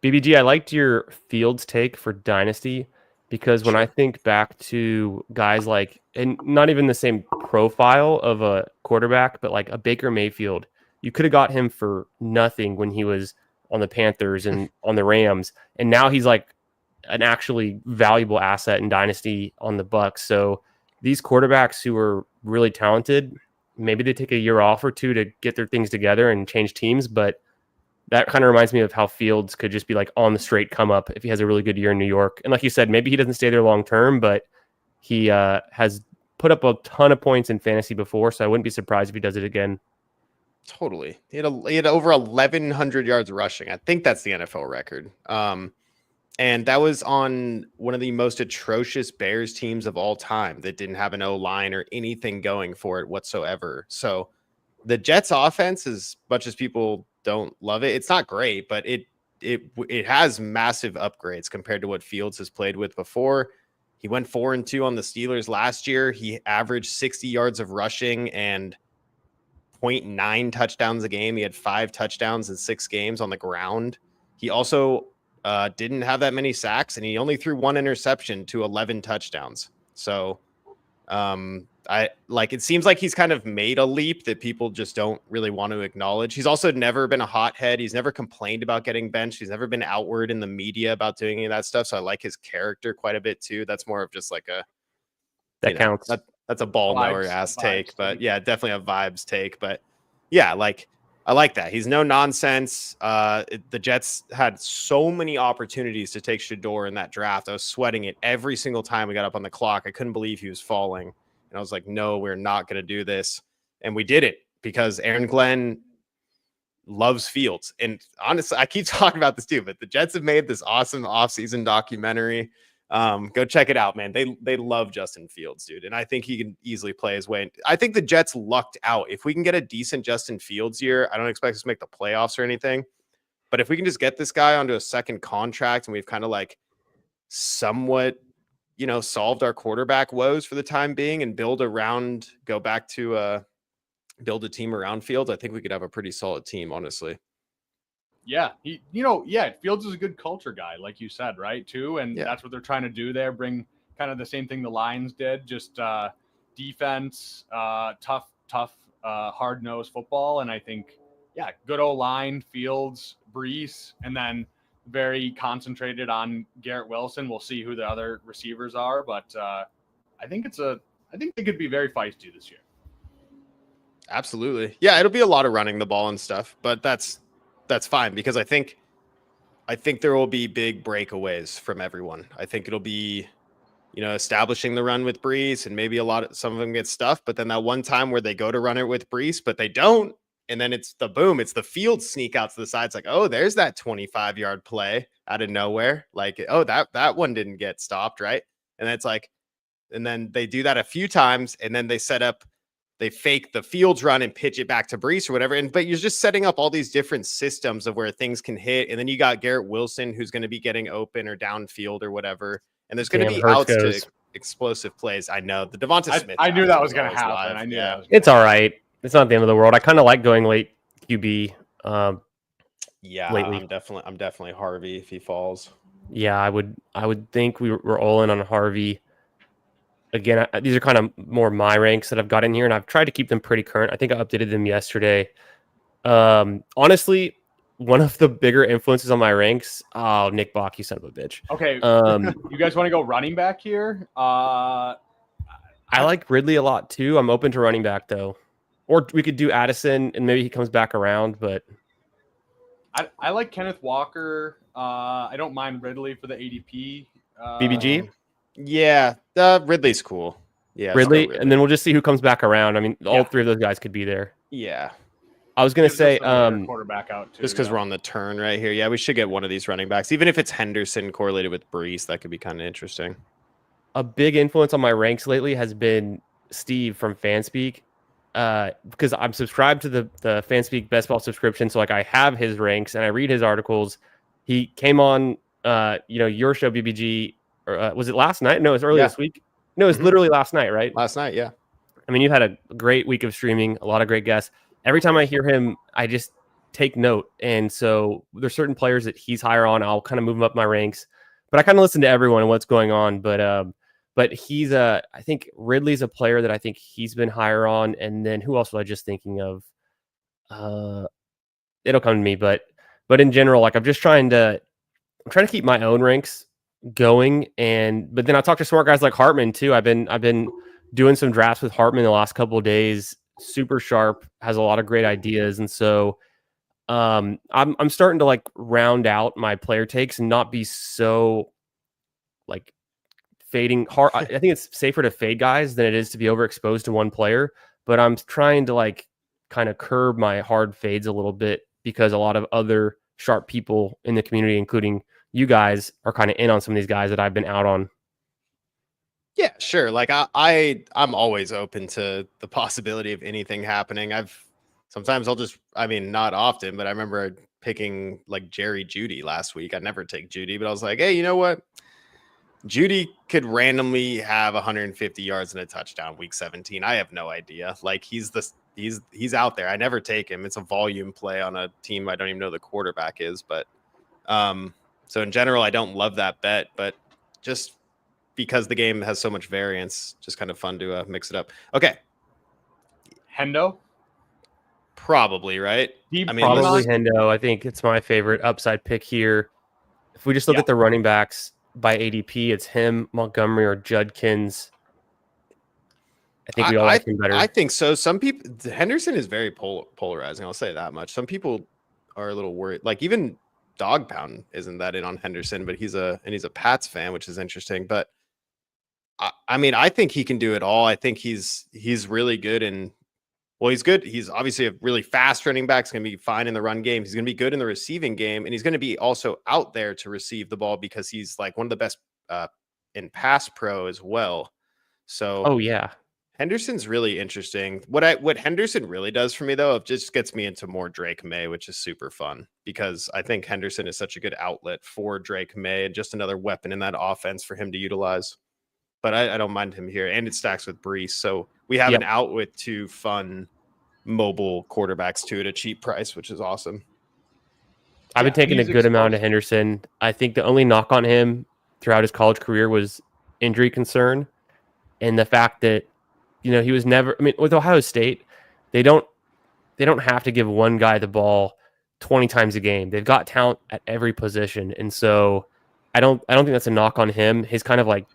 BBG, I liked your Fields take for Dynasty because when I think back to guys like, and not even the same profile of a quarterback, but like a Baker Mayfield, you could have got him for nothing when he was on the Panthers and on the Rams. And now he's like an actually valuable asset in Dynasty on the Bucs. So these quarterbacks who are really talented, maybe they take a year off or two to get their things together and change teams, but that kind of reminds me of how Fields could just be like on the straight come up if he has a really good year in New York. And like you said, maybe he doesn't stay there long term, but he has put up a ton of points in fantasy before, so I wouldn't be surprised if he does it again. Totally. He had over 1,100 yards rushing. I think that's the NFL record. And that was on one of the most atrocious Bears teams of all time that didn't have an O-line or anything going for it whatsoever. So the Jets offense, as much as people don't love it, it's not great, but it has massive upgrades compared to what Fields has played with before. He went 4-2 on the Steelers last year. He averaged 60 yards of rushing and 0.9 touchdowns a game. He had 5 touchdowns in 6 games on the ground. He also didn't have that many sacks, and he only threw 1 interception to 11 touchdowns. So it seems like he's kind of made a leap that people just don't really want to acknowledge. He's also never been a hothead. He's never complained about getting benched. He's never been outward in the media about doing any of that stuff. So I like his character quite a bit too. That's more of just like that counts. That's a ball mower ass take, but yeah, definitely a vibes take. But yeah, I like that. He's no nonsense. The Jets had so many opportunities to take Shador in that draft. I was sweating it every single time we got up on the clock. I couldn't believe he was falling. And I was like, no, we're not going to do this. And we did it because Aaron Glenn loves Fields. And honestly, I keep talking about this too, but the Jets have made this awesome offseason documentary. Go check it out, man. They love Justin Fields, dude. And I think he can easily play his way. I think the Jets lucked out. If we can get a decent Justin Fields year, I don't expect us to make the playoffs or anything. But if we can just get this guy onto a second contract and we've kind of like somewhat, solved our quarterback woes for the time being and build a team around Fields, I think we could have a pretty solid team, honestly. Yeah, Fields is a good culture guy, like you said, right, too, and that's what they're trying to do there. Bring kind of the same thing the Lions did, just defense, tough, hard-nosed football, and I think, good O-line, Fields, Bryce, and then very concentrated on Garrett Wilson. We'll see who the other receivers are, but I think they could be very feisty this year. Absolutely, yeah, it'll be a lot of running the ball and stuff, but that's fine because I think there will be big breakaways from everyone. I think it'll be, establishing the run with Bryce and maybe some of them get stuffed, but then that one time where they go to run it with Bryce, but they don't. And then it's the Field sneak out to the side. It's like, oh, there's that 25-yard play out of nowhere. Like, oh, that one didn't get stopped. Right. And it's like, and then they do that a few times and then they fake the Fields run and pitch it back to Bryce or whatever. But you're just setting up all these different systems of where things can hit. And then you got Garrett Wilson, who's going to be getting open or downfield or whatever. And there's going to be outs to explosive plays. I know the Devonta Smith. I knew that was going to happen. I knew that. It's all right. It's not the end of the world. I kind of like going late QB. Lately. I'm definitely Harvey if he falls. Yeah, I would think we're all in on Harvey. Again, these are kind of more my ranks that I've got in here, and I've tried to keep them pretty current. I think I updated them yesterday. Honestly, one of the bigger influences on my ranks. Oh, Nick Bach, you son of a bitch. Okay. You guys want to go running back here? I like Ridley a lot too. I'm open to running back though, or we could do Addison and maybe he comes back around. But I like Kenneth Walker. I don't mind Ridley for the ADP. BBG. Yeah, Ridley's cool. Yeah, Ridley, and then we'll just see who comes back around. I mean, all three of those guys could be there. Yeah. I was going to say quarterback out too, just because we're on the turn right here. Yeah, we should get one of these running backs. Even if it's Henderson correlated with Bryce, that could be kind of interesting. A big influence on my ranks lately has been Steve from Fanspeak, because I'm subscribed to the Fanspeak Bestball subscription. So I have his ranks and I read his articles. He came on, your show, BBG. Or was it last night? No, it was early this week. No, it was literally last night, right? Last night, yeah. I mean, you've had a great week of streaming, a lot of great guests. Every time I hear him, I just take note. And so there's certain players that he's higher on. I'll kind of move him up my ranks. But I kind of listen to everyone and what's going on. But he's I think Ridley's a player that I think he's been higher on. And then who else was I just thinking of? It'll come to me. But in general, I'm trying to keep my own ranks going, but then I talked to smart guys like Hartman too. I've been doing some drafts with Hartman the last couple of days. Super sharp, has a lot of great ideas, and so I'm starting to round out my player takes and not be so fading hard. I think it's safer to fade guys than it is to be overexposed to one player, but I'm trying to kind of curb my hard fades a little bit because a lot of other sharp people in the community, including you guys, are kind of in on some of these guys that I've been out on. Yeah, sure. Like I'm always open to the possibility of anything happening. Sometimes I mean, not often, but I remember picking like Jerry Judy last week. I never take Judy, but I was like, hey, you know what? Judy could randomly have 150 yards and a touchdown week 17. I have no idea. Like he's out there. I never take him. It's a volume play on a team I don't even know the quarterback is, but so in general, I don't love that bet, but just because the game has so much variance, just kind of fun to mix it up. Okay. Hendo? Probably, right? Probably Hendo. I think it's my favorite upside pick here. If we just look at the running backs by ADP, it's him, Montgomery, or Judkins. I think we all like him better. I think so. Some people, Henderson is very polarizing. I'll say that much. Some people are a little worried. Like even Dog Pound isn't that in on Henderson, but he's a Pats fan, which is interesting. But I mean, I think he can do it all. I think he's really good he's good. He's obviously a really fast running back. He's going to be fine in the run game. He's going to be good in the receiving game, and he's going to be also out there to receive the ball because he's like one of the best in pass pro as well. So, Henderson's really interesting. What Henderson really does for me, though, it just gets me into more Drake May, which is super fun because I think Henderson is such a good outlet for Drake May and just another weapon in that offense for him to utilize. But I don't mind him here, and it stacks with Brees. So we have an out with two fun mobile quarterbacks too at a cheap price, which is awesome. I've been taking a good amount of Henderson. I think the only knock on him throughout his college career was injury concern and the fact that he was never. I mean, with Ohio State, they don't have to give one guy the ball 20 times a game. They've got talent at every position, and so I don't think that's a knock on him. His kind of like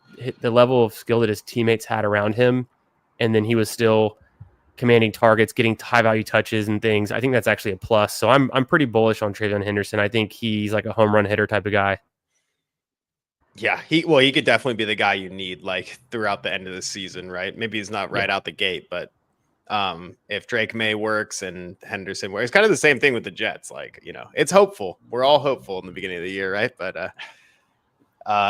the level of skill that his teammates had around him, and then he was still commanding targets, getting high value touches and things. I think that's actually a plus. So I'm pretty bullish on Travion Henderson. I think he's like a home run hitter type of guy. Yeah, he could definitely be the guy you need like throughout the end of the season, right? Maybe he's not right out the gate, but if Drake May works and Henderson works, it's kind of the same thing with the Jets. Like, it's hopeful. We're all hopeful in the beginning of the year, right? But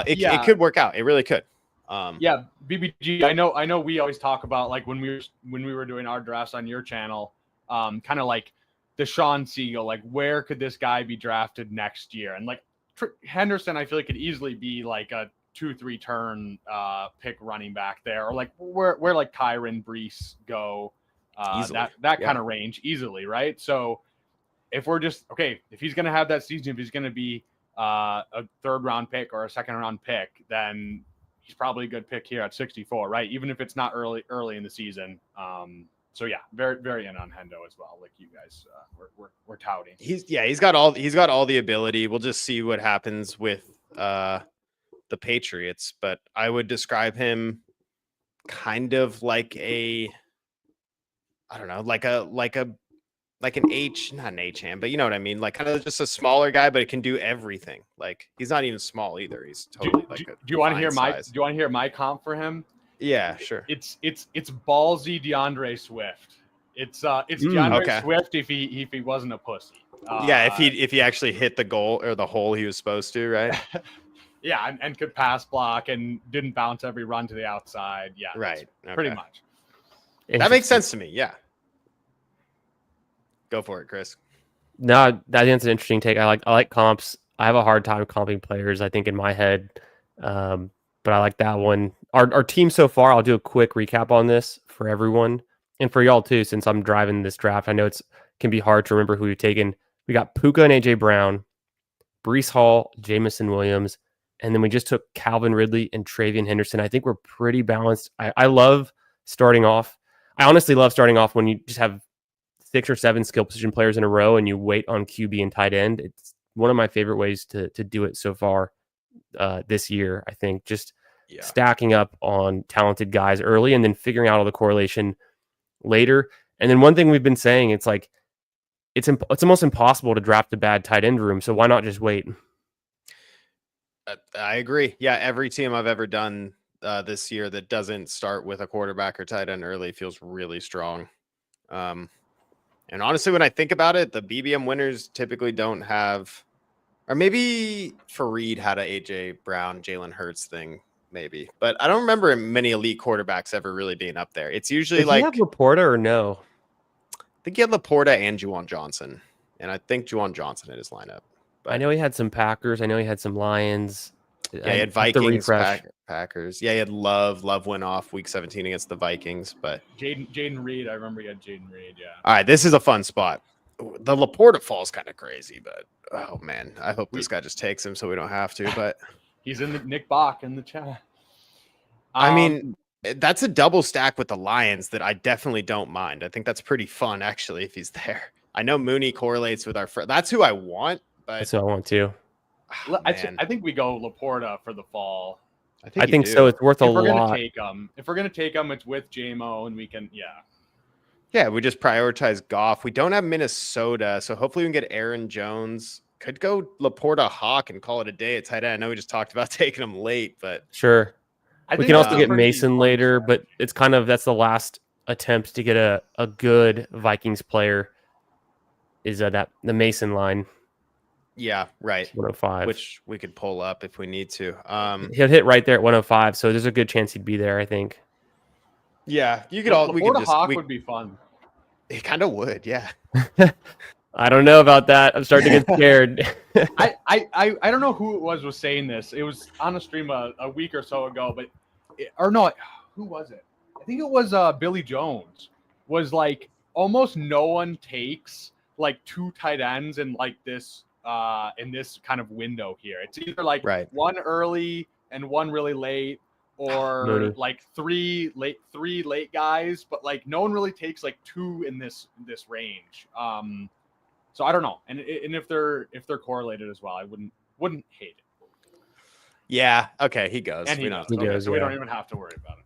it could work out. It really could. BBG. I know. We always talk about like when we were doing our drafts on your channel, kind of like Deshaun Siegel. Like, where could this guy be drafted next year? And like Henderson, I feel like could easily be like a 2-3 turn pick running back there, or like where like Kyron Brees go. That kind of range easily, right? So if we're just if he's going to have that season, if he's going to be a 3rd round pick or a 2nd round pick, then he's probably a good pick here at 64, right? Even if it's not early in the season. So yeah, very, very in on Hendo as well. Like you guys, we're touting. He's got all the ability. We'll just see what happens with the Patriots, but I would describe him kind of like an H, not an H-hand, but you know what I mean? Like kind of just a smaller guy, but it can do everything. Like he's not even small either. He's totally do you want to hear my comp for him? Yeah, sure. It's ballsy DeAndre Swift. It's DeAndre Swift if he wasn't a pussy. If he actually hit the goal or the hole he was supposed to, right? Yeah, and could pass block and didn't bounce every run to the outside. Yeah, right. Pretty much. That makes sense to me. Yeah. Go for it, Chris. No, I think that's an interesting take. I like comps. I have a hard time comping players, I think, in my head. But I like that one. Our team so far, I'll do a quick recap on this for everyone and for y'all too, since I'm driving this draft. I know it can be hard to remember who you've taken. We got Puka and AJ Brown, Breece Hall, Jamison Williams, and then we just took Calvin Ridley and Travion Henderson. I think we're pretty balanced. I love starting off. I honestly love starting off when you just have 6 or 7 skill position players in a row and you wait on QB and tight end. It's one of my favorite ways to do it so far this year. I think just stacking up on talented guys early and then figuring out all the correlation later. And then one thing we've been saying, it's like it's almost impossible to draft a bad tight end room. So why not just wait? I agree. Yeah, every team I've ever done this year that doesn't start with a quarterback or tight end early feels really strong. And honestly, when I think about it, the BBM winners typically don't have, or maybe Fareed had a AJ Brown, Jalen Hurts thing, maybe. But I don't remember many elite quarterbacks ever really being up there. It's usually Does he have Laporta or no? I think he had Laporta and Juwan Johnson. And I think Juwan Johnson in his lineup. But I know he had some Packers. I know he had some Lions. yeah, he had Vikings, Packers. Yeah, he had Love. Love went off week 17 against the Vikings. But Jaden Reed, I remember he had Jaden Reed. Yeah. All right, this is a fun spot. The Laporta fall is kind of crazy, but oh man, I hope this guy just takes him so we don't have to. But he's in the Nick Bach in the chat. I mean, that's a double stack with the Lions that I definitely don't mind. I think that's pretty fun actually if he's there. I know Mooney correlates with our friend. That's who I want. But That's what I want to. oh, I think we go Laporta for the fall. I think so. It's worth a If we're lot. gonna take him, it's with JMO, and we can Yeah, we just prioritize Goff. We don't have Minnesota, so hopefully we can get Aaron Jones. Could go Laporta Hawk and call it a day at tight end. I know we just talked about taking him late, but Sure. We can also get pretty Mason fun later, stretch. but it's kind of that's the last attempt to get a good Vikings player. Is that the Mason line yeah, right. 105? Which we could pull up if we need to. He'll hit right there at 105, so there's a good chance he'd be there. I think. Yeah, you could all. We could Laporta just. Hawk would be fun. It kind of would, yeah. I don't know about that. I'm starting to get scared. I don't know who it was saying this. It was on a stream a week or so ago, but who was it? I think it was Billy Jones. Was like almost no one takes like two tight ends in like this in this kind of window here. It's either like one early and one really late, or Mooney. like three late guys, but like no one really takes like two in this range. So I don't know, and if they're correlated as well, I wouldn't hate it. Yeah. Okay. He goes. And he goes, so we don't even have to worry about it.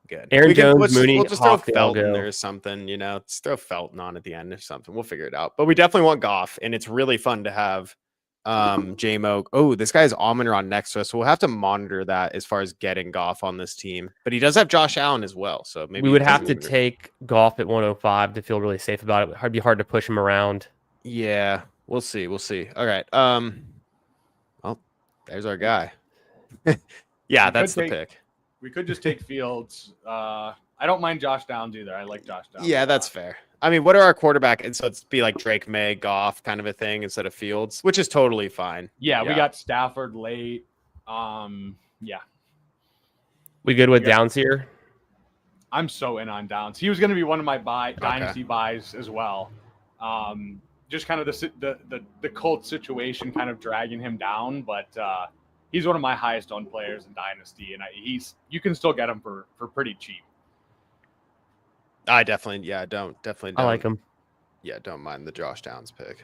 Good. Aaron Jones, Mooney, we'll just throw Hawk, they all Felton go. there or something, just throw Felton on at the end or something. We'll figure it out. But we definitely want Goff, and it's really fun to have JMO. Oh, this guy is Almoner next to us, so we'll have to monitor that as far as getting Goff on this team. But he does have Josh Allen as well, so maybe We would have to take Goff at 105 to feel really safe about it. It'd be hard to push him around. Yeah, we'll see. All right. Well, there's our guy. Yeah, that's the pick. We could just take Fields. I don't mind Josh Downs either. I like Josh Downs. Yeah, that's fair. I mean, what are our quarterback? And so it's be like Drake May, Goff kind of a thing instead of Fields, which is totally fine. Yeah, we got Stafford late. Yeah. We good with Downs here? I'm so in on Downs. He was going to be one of my dynasty buys as well. Just kind of the Colts situation kind of dragging him down, but he's one of my highest owned players in Dynasty, and you can still get him for pretty cheap. I definitely I like him. Yeah, don't mind the Josh Downs pick.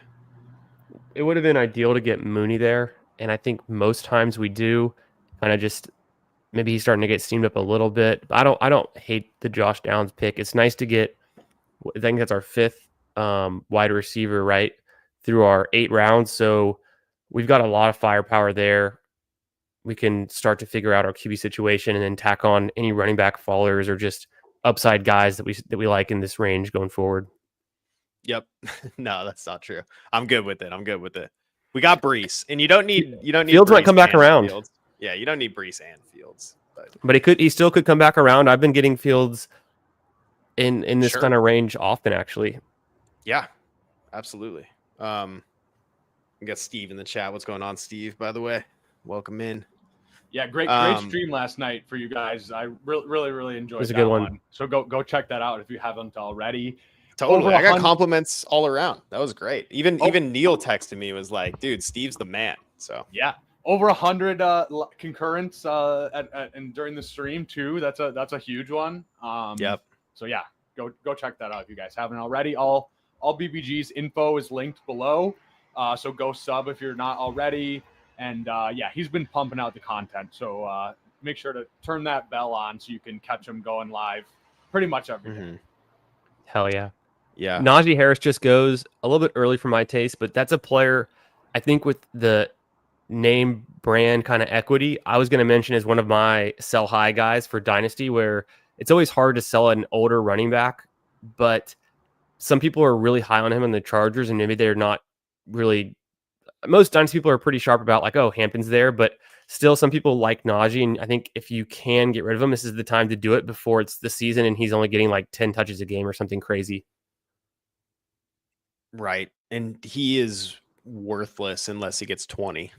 It would have been ideal to get Mooney there, and I think most times we do. Kind of just maybe he's starting to get steamed up a little bit. I don't hate the Josh Downs pick. It's nice to get. I think that's our fifth wide receiver right through our 8 rounds, so we've got a lot of firepower there. We can start to figure out our QB situation and then tack on any running back fallers or just upside guys that we like in this range going forward. Yep. No, that's not true. I'm good with it. We got Brees, and you don't need Fields might come back around. Fields. Yeah, you don't need Brees and Fields, but he still could come back around. I've been getting Fields in this kind of range often, actually. Yeah, absolutely. We got Steve in the chat. What's going on, Steve? By the way, welcome in. Yeah, great stream last night for you guys. I really enjoyed. It was a good one. So go check that out if you haven't already. Totally, I got compliments all around. That was great. Even Neil texted me, was like, "Dude, Steve's the man." So yeah, over 100 concurrents and during the stream too. That's a huge one. Yep. So yeah, go check that out if you guys haven't already. All BBG's info is linked below. So go sub if you're not already. And yeah, he's been pumping out the content. So make sure to turn that bell on so you can catch him going live pretty much every day. Hell yeah. Yeah. Najee Harris just goes a little bit early for my taste, but that's a player I think with the name brand kind of equity, I was going to mention as one of my sell high guys for Dynasty, where it's always hard to sell an older running back, but some people are really high on him in the Chargers, and maybe they're not really. Most Dynasty people are pretty sharp about like, oh, Hampton's there, but still some people like Najee. And I think if you can get rid of him, this is the time to do it before it's the season and he's only getting like 10 touches a game or something crazy. Right. And he is worthless unless he gets 20.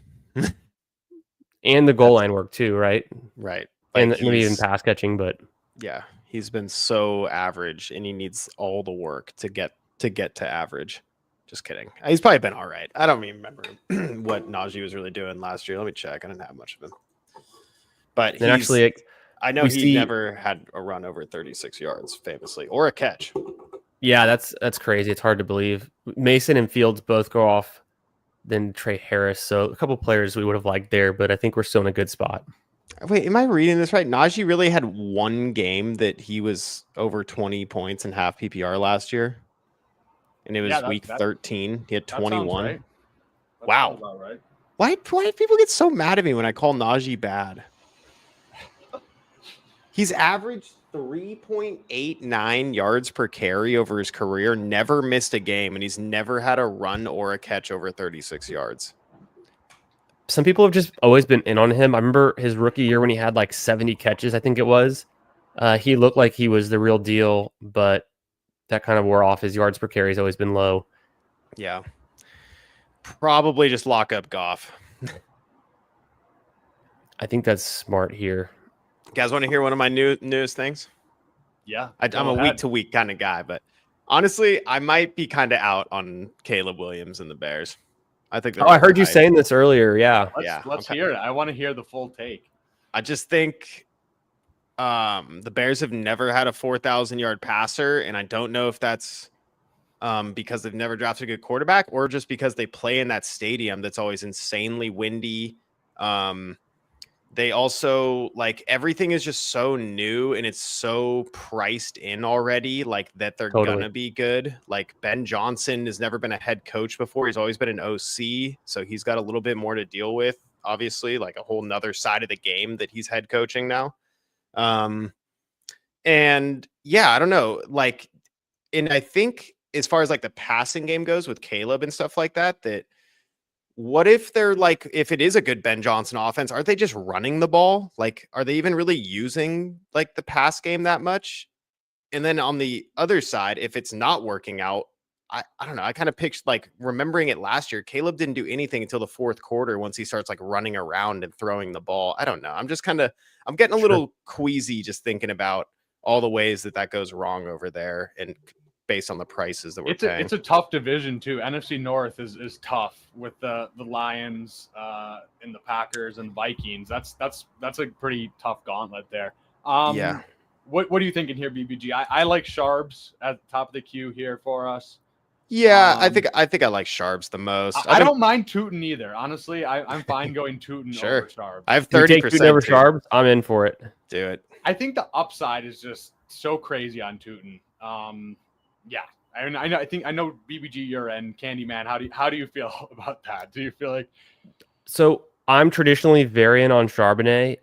And the goal line work too, right? Right. And maybe even pass catching, but yeah, he's been so average and he needs all the work to get to average. Just kidding. He's probably been all right. I don't even remember what Najee was really doing last year. Let me check. I didn't have much of him. But actually, I know he never had a run over 36 yards, famously, or a catch. Yeah, that's crazy. It's hard to believe. Mason and Fields both go off, then Trey Harris. So a couple players we would have liked there, but I think we're still in a good spot. Wait, am I reading this right? Najee really had one game that he was over 20 points in half PPR last year. And it was week 13. He had 21. Right. Wow. Right. Why do people get so mad at me when I call Najee bad? He's averaged 3.89 yards per carry over his career, never missed a game, and he's never had a run or a catch over 36 yards. Some people have just always been in on him. I remember his rookie year when he had like 70 catches, I think it was. He looked like he was the real deal, but that kind of wore off. His yards per carry has always been low. Yeah. Probably just lock up Goff. I think that's smart here. You guys want to hear one of my newest things? Yeah. I'm a week-to-week kind of guy, but honestly, I might be kind of out on Caleb Williams and the Bears. I think. I heard you saying this earlier. Yeah. Let's hear it. I want to hear the full take. I just think the Bears have never had a 4,000-yard passer, and I don't know if that's because they've never drafted a good quarterback or just because they play in that stadium that's always insanely windy. They also, like, everything is just so new and it's so priced in already, like, that they're gonna be good. Like, Ben Johnson has never been a head coach before. He's always been an OC, so he's got a little bit more to deal with, obviously, like a whole nother side of the game that he's head coaching now. And yeah, I don't know, like, and I think as far as like the passing game goes with Caleb and stuff like that, what if they're like, if it is a good Ben Johnson offense, aren't they just running the ball? Like, are they even really using like the pass game that much? And then on the other side, if it's not working out, I don't know. I kind of pictured, like, remembering it last year, Caleb didn't do anything until the fourth quarter once he starts like running around and throwing the ball. I don't know. I'm getting a little queasy just thinking about all the ways that goes wrong over there and based on the prices that we're paying. It's a tough division too. NFC North is tough with the Lions and the Packers and the Vikings. That's a pretty tough gauntlet there. Yeah. What are you thinking here, BBG? I like Sharps at the top of the queue here for us. Yeah, I think I like Sharps the most. I don't mind Tootin either. Honestly, I'm fine going Tootin over Sharps. I have 30% Tootin over Sharps. I'm in for it. Do it. I think the upside is just so crazy on Tootin. Yeah, I know BBG, you're in Candyman. How do you feel about that? Do you feel like? So I'm traditionally very in on Charbonnet.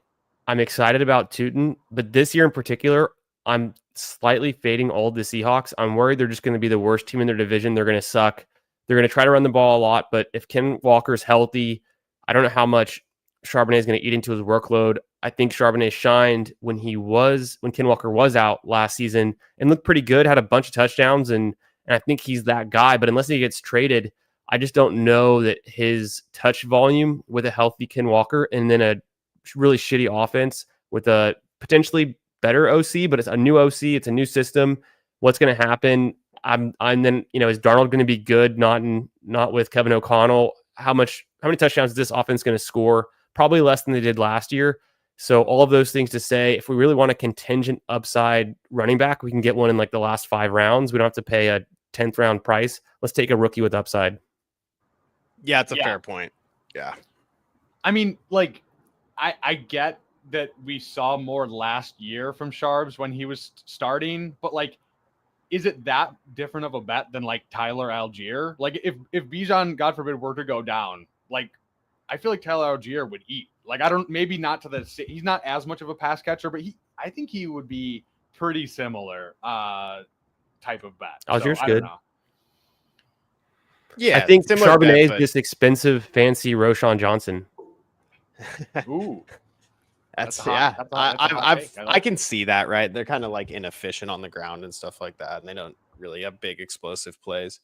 I'm excited about Tootin, but this year in particular, I'm slightly fading all the Seahawks. I'm worried they're just going to be the worst team in their division. They're going to suck. They're going to try to run the ball a lot, but if Ken Walker's healthy, I don't know how much Charbonnet is going to eat into his workload. I think Charbonnet shined when Ken Walker was out last season and looked pretty good, had a bunch of touchdowns, and I think he's that guy. But unless he gets traded, I just don't know that his touch volume with a healthy Ken Walker and then a really shitty offense with a potentially better OC, but it's a new OC, it's a new system. What's going to happen? I'm then, is Darnold going to be good? Not with Kevin O'Connell. How many touchdowns is this offense going to score? Probably less than they did last year. So all of those things to say, if we really want a contingent upside running back, we can get one in like the last 5 rounds. We don't have to pay a 10th round price. Let's take a rookie with upside. Yeah, it's a fair point. Yeah. I mean, like, I get that we saw more last year from Sharps when he was starting, but like, is it that different of a bet than like Tyler Algier? Like if Bijan, God forbid, were to go down, like I feel like Tyler Algier would eat. Like maybe not to he's not as much of a pass catcher, but I think he would be pretty similar to type of bet. Oh, yours I don't good. know. Yeah, I think similar Charbonnet is bet, just expensive, fancy Roshan Johnson. Ooh, that's a hot- yeah. that's a hot take. I I like can see that, right? They're kind of like inefficient on the ground and stuff like that, and they don't really have big explosive plays.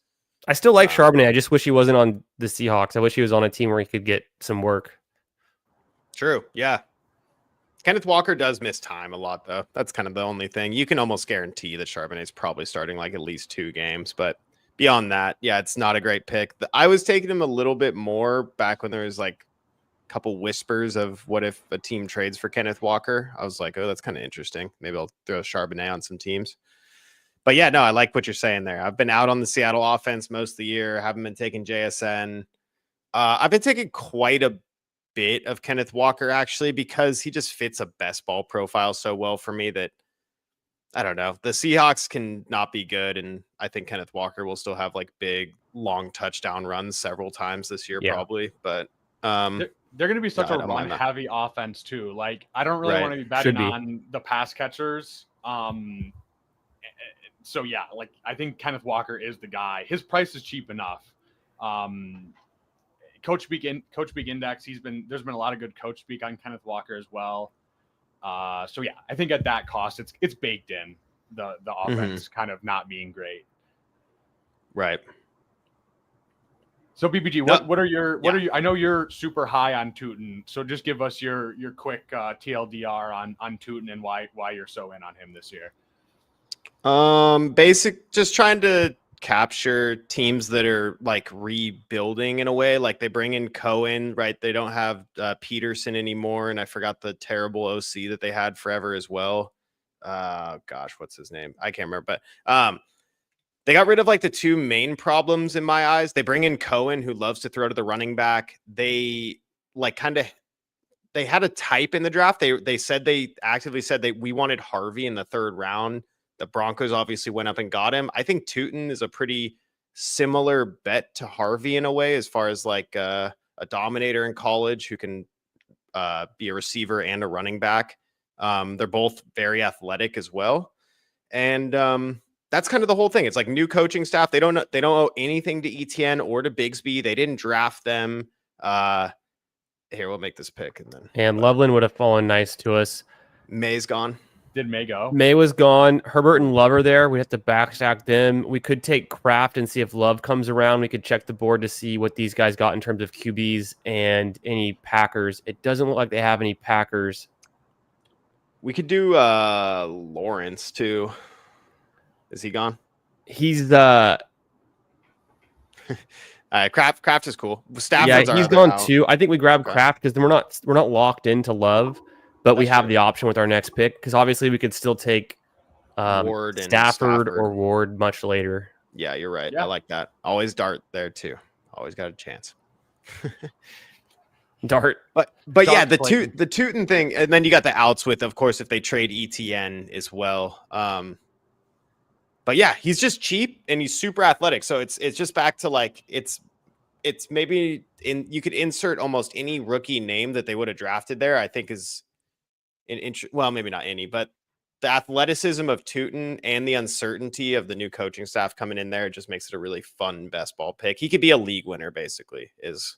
I still like Charbonnet. I just wish he wasn't on the Seahawks. I wish he was on a team where he could get some work. True. Yeah. Kenneth Walker does miss time a lot, though. That's kind of the only thing. You can almost guarantee that Charbonnet's probably starting like at least 2 games. But beyond that, yeah, it's not a great pick. I was taking him a little bit more back when there was like a couple whispers of what if a team trades for Kenneth Walker. I was like, oh, that's kind of interesting. Maybe I'll throw Charbonnet on some teams. But yeah, no, I like what you're saying there. I've been out on the Seattle offense most of the year. Haven't been taking JSN. I've been taking quite a bit of Kenneth Walker actually because he just fits a best ball profile so well for me that I don't know. The Seahawks can not be good, and I think Kenneth Walker will still have like big, long touchdown runs several times this year, probably. But they're going to be such a run-heavy offense too. Like I don't really want to be betting on the pass catchers. So yeah, like I think Kenneth Walker is the guy. His price is cheap enough. Coach Speak Index. There's been a lot of good Coach Speak on Kenneth Walker as well. So yeah, I think at that cost, it's baked in the offense kind of not being great. Right. So BBG, what are you? I know you're super high on Tootin, so just give us your quick TLDR on Tootin and why you're so in on him this year. Just trying to capture teams that are like rebuilding in a way. Like they bring in Cohen, right? They don't have Peterson anymore, and I forgot the terrible OC that they had forever as well. Gosh, what's his name? I can't remember. But they got rid of like the 2 main problems in my eyes. They bring in Cohen, who loves to throw to the running back. They like they had a type in the draft. They actively said we wanted Harvey in the 3rd round. The Broncos obviously went up and got him. I think Tootin is a pretty similar bet to Harvey in a way, as far as like a dominator in college who can be a receiver and a running back. They're both very athletic as well. And that's kind of the whole thing. It's like new coaching staff. They don't owe anything to ETN or to Bigsby. They didn't draft them. Here, we'll make this pick. And Loveland would have fallen nice to us. May's gone. Did May go? May was gone. Herbert and Love are there. We have to backstack them. We could take Kraft and see if Love comes around. We could check the board to see what these guys got in terms of QBs and any Packers. It doesn't look like they have any Packers. We could do Lawrence too. Is he gone? He's Kraft is cool. Stafford's he's gone too. I think we grab Kraft because then we're not locked into Love. But we have the option with our next pick because obviously we could still take Stafford or Ward much later. Yeah, you're right. Yeah. I like that. Always Dart there too. Always got a chance. Dart. But yeah, the Tootin thing, and then you got the outs with, of course, if they trade ETN as well. But yeah, he's just cheap and he's super athletic. So it's just back to like it's maybe you could insert almost any rookie name that they would have drafted there. I think is. Well, maybe not any, but the athleticism of Tootin and the uncertainty of the new coaching staff coming in there just makes it a really fun best ball pick. He could be a league winner, basically, is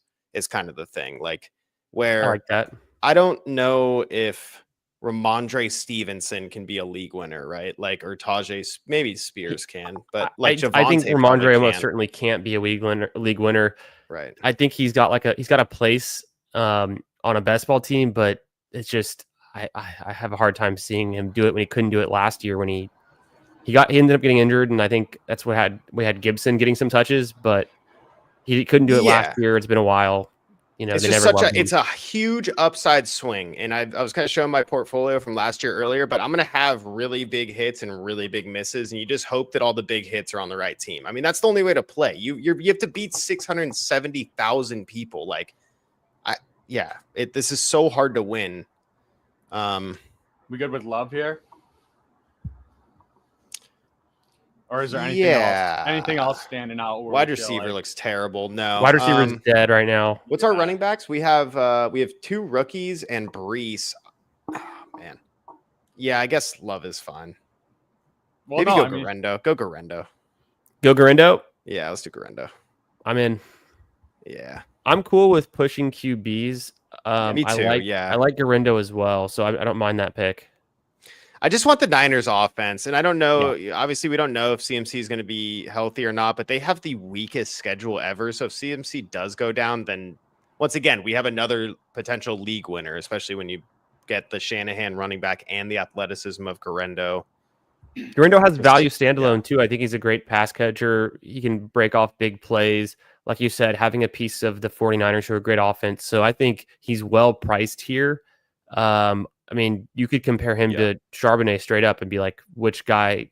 kind of the thing. Like where I like that. I don't know if Ramondre Stevenson can be a league winner, right? Like or Tajay, maybe Spears can, but like I think Ramondre almost certainly can't be a league winner. Right. I think he's got a place on a best ball team, but it's just. I have a hard time seeing him do it when he couldn't do it last year when he ended up getting injured, and I think that's what we had Gibson getting some touches, but he couldn't do it last year. It's been a while. You know, it's just it's a huge upside swing, and I was kind of showing my portfolio from last year earlier, but I'm going to have really big hits and really big misses, and you just hope that all the big hits are on the right team. I mean, that's the only way to play. You have to beat 670,000 people. Like, this is so hard to win. We good with Love here? Or is there anything else standing out? Wide receiver looks terrible. No. Wide receiver's dead right now. What's our running backs? We have 2 rookies and Bryce. Oh, man. Yeah, I guess Love is fine. Well, Maybe no, go I mean, Garendo. Go Garendo. Go Garindo. Yeah, let's do Garendo. I'm in. Yeah. I'm cool with pushing QBs. Me too. I like Garindo as well, so I don't mind that pick. I just want the Niners offense. And I don't know. Obviously, we don't know if CMC is going to be healthy or not, but they have the weakest schedule ever. So if CMC does go down, then once again, we have another potential league winner, especially when you get the Shanahan running back and the athleticism of Garendo. Garindo has value standalone too. I think he's a great pass catcher. He can break off big plays. Like you said, having a piece of the 49ers who are a great offense. So I think he's well priced here. I mean, you could compare him to Charbonnet straight up and be like, which guy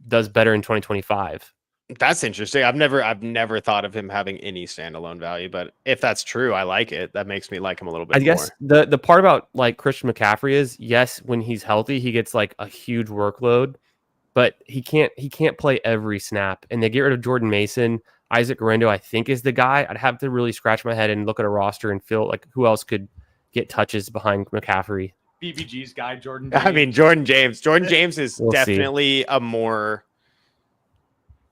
does better in 2025? That's interesting. I've never thought of him having any standalone value, but if that's true, I like it. That makes me like him a little bit more. I guess the part about like Christian McCaffrey is, yes, when he's healthy, he gets like a huge workload, but he can't play every snap. And they get rid of Jordan Mason. Isaac Garendo, I think, is the guy. I'd have to really scratch my head and look at a roster and feel like who else could get touches behind McCaffrey. BBG's guy, Jordan James. I mean, Jordan James. Jordan James is We'll definitely a more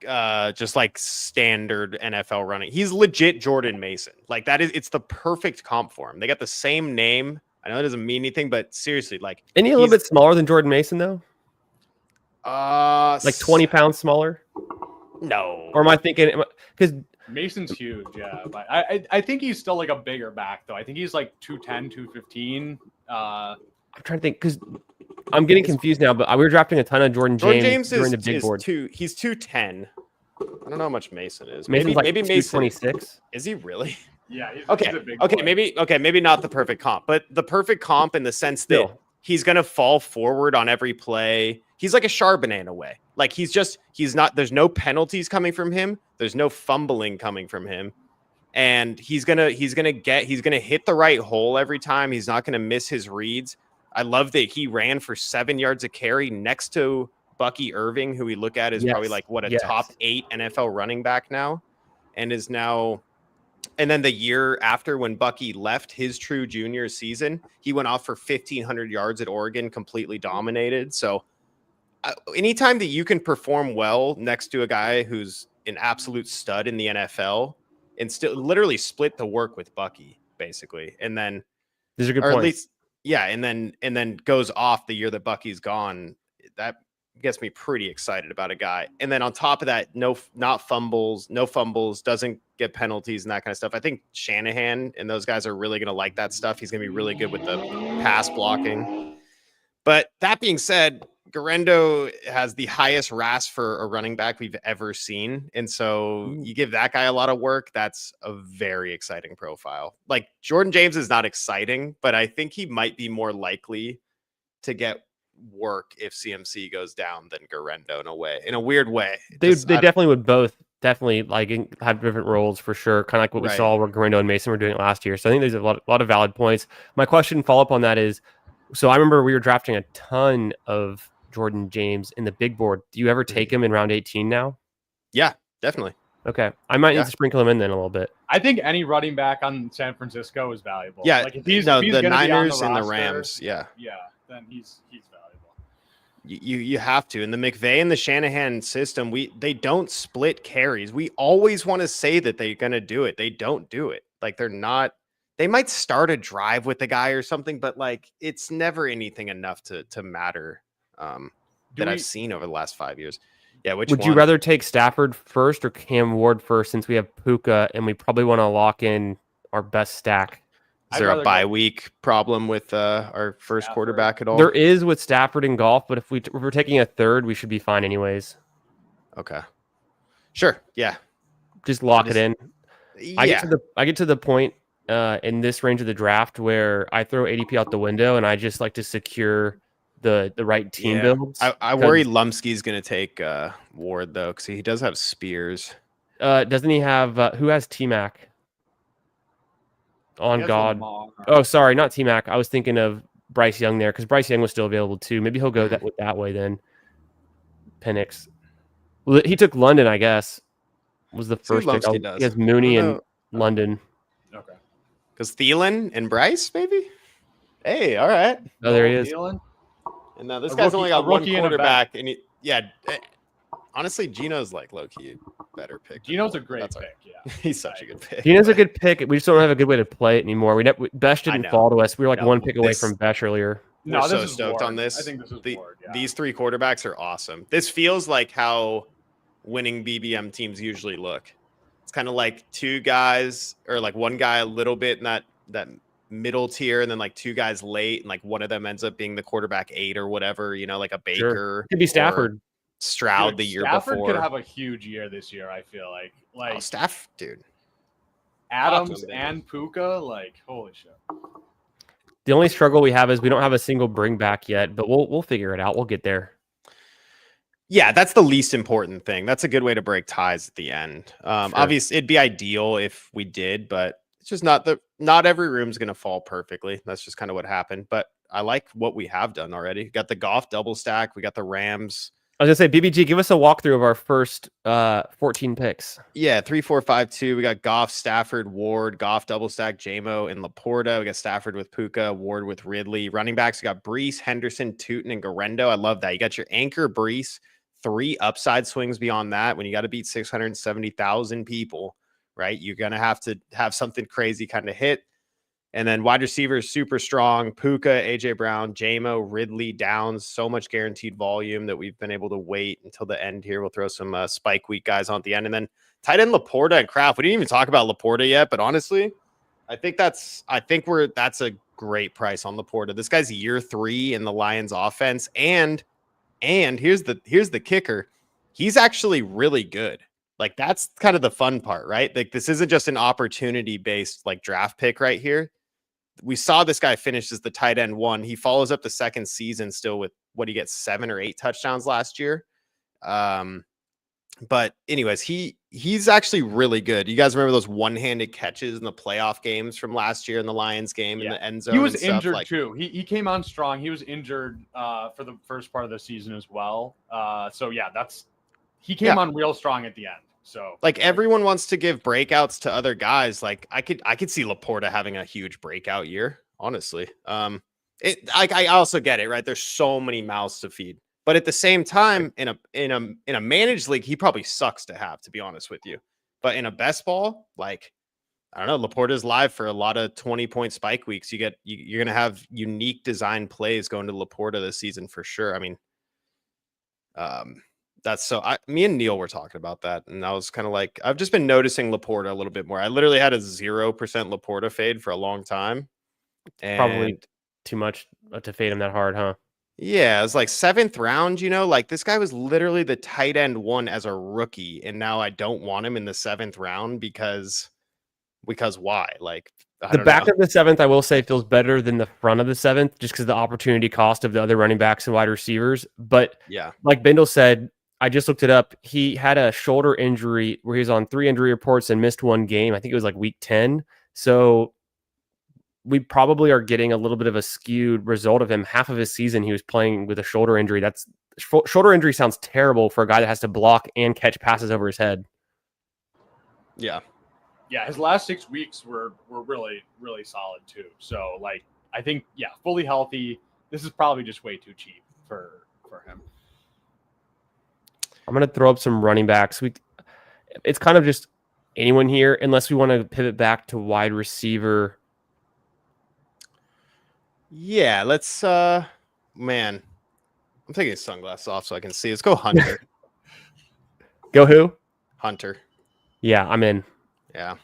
just like standard NFL running. He's legit Jordan Mason. Like it's the perfect comp for him. They got the same name. I know it doesn't mean anything, but seriously, like Isn't he a little bit smaller than Jordan Mason though? Like 20 pounds smaller? No. Or am I thinking because Mason's huge, yeah. But I think he's still like a bigger back though. I think he's like 210, 215. I'm trying to think because I'm getting confused now, but we were drafting a ton of Jordan James during the big board. He's 210. I don't know how much Mason is. Mason's maybe Mason 226. Is he really? Yeah. He's Okay. a big Okay. boy. Maybe not the perfect comp, but the perfect comp in the sense that he's gonna fall forward on every play. He's like a Charbonnet in a way. Like he's not. There's no penalties coming from him. There's no fumbling coming from him, and he's gonna hit the right hole every time. He's not gonna miss his reads. I love that he ran for 7 yards a carry next to Bucky Irving, who we look at is probably like top 8 NFL running back now, and is now. And then the year after, when Bucky left his true junior season, he went off for 1,500 yards at Oregon, completely dominated. So anytime that you can perform well next to a guy who's an absolute stud in the NFL and still literally split the work with Bucky, basically, and then these are good points. At least, and then goes off the year that Bucky's gone, that gets me pretty excited about a guy. And then on top of that, no fumbles, doesn't get penalties and that kind of stuff. I think Shanahan and those guys are really going to like that stuff. He's going to be really good with the pass blocking. But that being said, Garendo has the highest RAS for a running back we've ever seen. And so you give that guy a lot of work. That's a very exciting profile. Like Jordan James is not exciting, but I think he might be more likely to get work if CMC goes down than Garendo in a weird way. They definitely would both like have different roles for sure. Kind of like what we saw where Garendo and Mason were doing it last year. So I think there's a lot of valid points. My question follow up on that is, so I remember we were drafting a ton of Jordan James in the big board. Do you ever take him in round 18 now? Yeah, definitely. Okay. I might need to sprinkle him in then a little bit. I think any running back on San Francisco is valuable. Yeah. Like if he's the be Niners on and the roster, Rams. Yeah. Yeah. Then he's valuable. You have to. In the McVay and the Shanahan system, they don't split carries. We always want to say that they're going to do it. They don't do it. Like they're not. They might start a drive with the guy or something, but like it's never anything enough to matter that I've seen over the last 5 years. Yeah, would you rather take Stafford first or Cam Ward first, since we have Puka and we probably want to lock in our best stack? Is there a bye week problem with our first quarterback at all? There is with Stafford in golf, but if we're taking a third, we should be fine anyways. Okay. Sure. Yeah. Just lock it in. Yeah. I get to the point in this range of the draft where I throw ADP out the window and I just like to secure the right team builds. I worry Lumsky's going to take Ward though, because he does have Spears. Doesn't he have who has T-Mac? On God. Lamar. Oh, sorry, not T-Mac. I was thinking of Bryce Young there because Bryce Young was still available too. Maybe he'll go that way then. Penix. Well, he took London, I guess. Was the first pick. He has Mooney and London. Okay. Because Thielen and Bryce, maybe? Hey, all right. Oh, there he is. Thielen? And now this guy's only got one quarterback, and yeah. Honestly, Gino's like low key better pick. Gino's a great pick. Yeah, he's such a good pick. Gino's a good pick. We just don't have a good way to play it anymore. Besh didn't know. fall to us. We were like No, one pick away from Besh earlier. We're No, so is stoked Ward. on this. I think this is Ward. Yeah. These 3 quarterbacks are awesome. This feels like how winning BBM teams usually look. It's kind of like 2 guys, or like 1 guy a little bit in that middle tier, and then like 2 guys late, and like one of them ends up being the quarterback 8 or whatever, like a Baker. Sure. Could be Stafford. Stroud the year Stafford before. could have a huge year this year, I feel like. Staff, dude. Adams and Puka, like, holy shit. The only struggle we have is we don't have a single bring back yet, but we'll figure it out. We'll get there. Yeah, that's the least important thing. That's a good way to break ties at the end. Sure. Obviously, it'd be ideal if we did, but it's just not every room's going to fall perfectly. That's just kind of what happened. But I like what we have done already. We got the Goff double stack. We got the Rams. I was going to say, BBG, give us a walkthrough of our first 14 picks. Yeah, 3, 4, 5, 2. We got Goff, Stafford, Ward, Goff double stack, JMO, and Laporta. We got Stafford with Puka, Ward with Ridley. Running backs, we got Brees, Henderson, Tootin, and Garendo. I love that. You got your anchor, Brees. 3 upside swings beyond that. When you got to beat 670,000 people, right? You're going to have something crazy kind of hit. And then wide receivers, super strong. Puka, AJ Brown, JMO, Ridley, Downs. So much guaranteed volume that we've been able to wait until the end here. We'll throw some spike week guys on at the end. And then tight end Laporta and Kraft. We didn't even talk about Laporta yet, but honestly, I think that's a great price on Laporta. This guy's year 3 in the Lions offense. And here's the kicker. He's actually really good. Like, that's kind of the fun part, right? Like, this isn't just an opportunity based like draft pick right here. We saw this guy finish as the tight end 1. He follows up the second season still with what he gets 7 or 8 touchdowns last year. But anyways, he's actually really good. You guys remember those one-handed catches in the playoff games from last year in the Lions game in the end zone? He was injured too. He came on strong. He was injured for the first part of the season as well. So yeah, he came on real strong at the end. So like everyone wants to give breakouts to other guys. Like I could see Laporta having a huge breakout year, honestly. I also get it, right? There's so many mouths to feed. But at the same time, in a managed league, he probably sucks to have, to be honest with you. But in a best ball, like, I don't know, Laporta's live for a lot of 20-point spike weeks. You're gonna have unique design plays going to Laporta this season for sure. I mean, me and Neil were talking about that, and I was kind of like, I've just been noticing Laporta a little bit more. I literally had a 0% Laporta fade for a long time. And probably too much to fade him that hard, huh? Yeah, it was like 7th round, like this guy was literally the tight end 1 as a rookie. And now I don't want him in the 7th round because why? Like the back of the 7th, I will say, feels better than the front of the 7th, just because the opportunity cost of the other running backs and wide receivers. But yeah, like Bindle said, I just looked it up. He had a shoulder injury where he was on 3 injury reports and missed 1 game. I think it was like week 10. So we probably are getting a little bit of a skewed result of him. Half of his season, he was playing with a shoulder injury. Shoulder injury sounds terrible for a guy that has to block and catch passes over his head. Yeah. Yeah. His last 6 weeks were really, really solid too. So like, I think, fully healthy. This is probably just way too cheap for him. I'm going to throw up some running backs. It's kind of just anyone here, unless we want to pivot back to wide receiver. Yeah, let's man. I'm taking his sunglasses off so I can see. Let's go Hunter. Go who? Hunter. Yeah, I'm in. Yeah.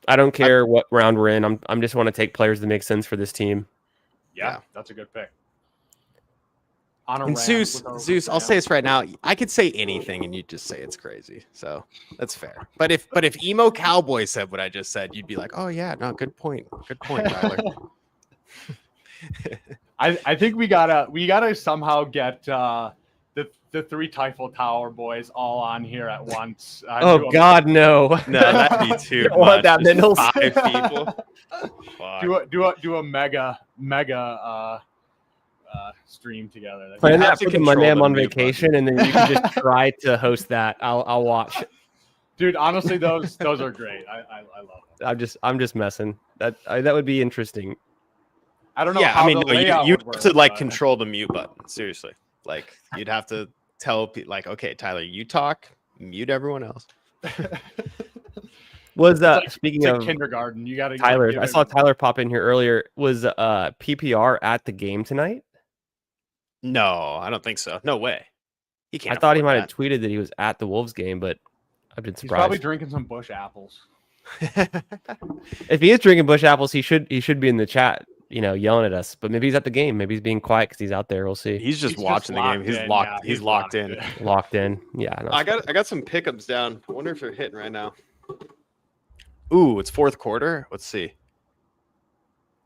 I don't care what round we're in. I'm just want to take players that make sense for this team. Yeah, that's a good pick. And Zeus, I'll say this right now. I could say anything and you'd just say it's crazy. So that's fair. But if Emo Cowboy said what I just said, you'd be like, oh yeah, no, good point. Good point, Tyler. I think we gotta somehow get the 3 Typhel Tower boys all on here at once. Oh God, no! No, that'd be too much. Want that, Bindles? 5 people. Do a mega stream together. Plan that for the Monday I'm on vacation, and then you can just try to host that. I'll watch. Dude, honestly, those are great. I love them. I'm just messing. That would be interesting. I don't know. Yeah, how I mean, the layout you'd would have to work, control the mute button. Seriously, like you'd have to tell people like, okay, Tyler, you talk, mute everyone else. Was it's speaking like of kindergarten, you got to Tyler, I saw Tyler pop in here earlier. Was PPR at the game tonight? No, I don't think so. No way. He can't. I thought he afford might have tweeted that he was at the Wolves game, but I've been He's probably surprised. drinking some bush apples. that. If he is drinking bush apples, he should be in the chat, yelling at us. But maybe he's at the game. Maybe he's being quiet because he's out there. We'll see. He's just He's watching the game. He's in. locked. Yeah, he's locked in. Locked in. Yeah. No, I got some pickups down. I wonder if they're hitting right now. Ooh, it's fourth quarter. Let's see.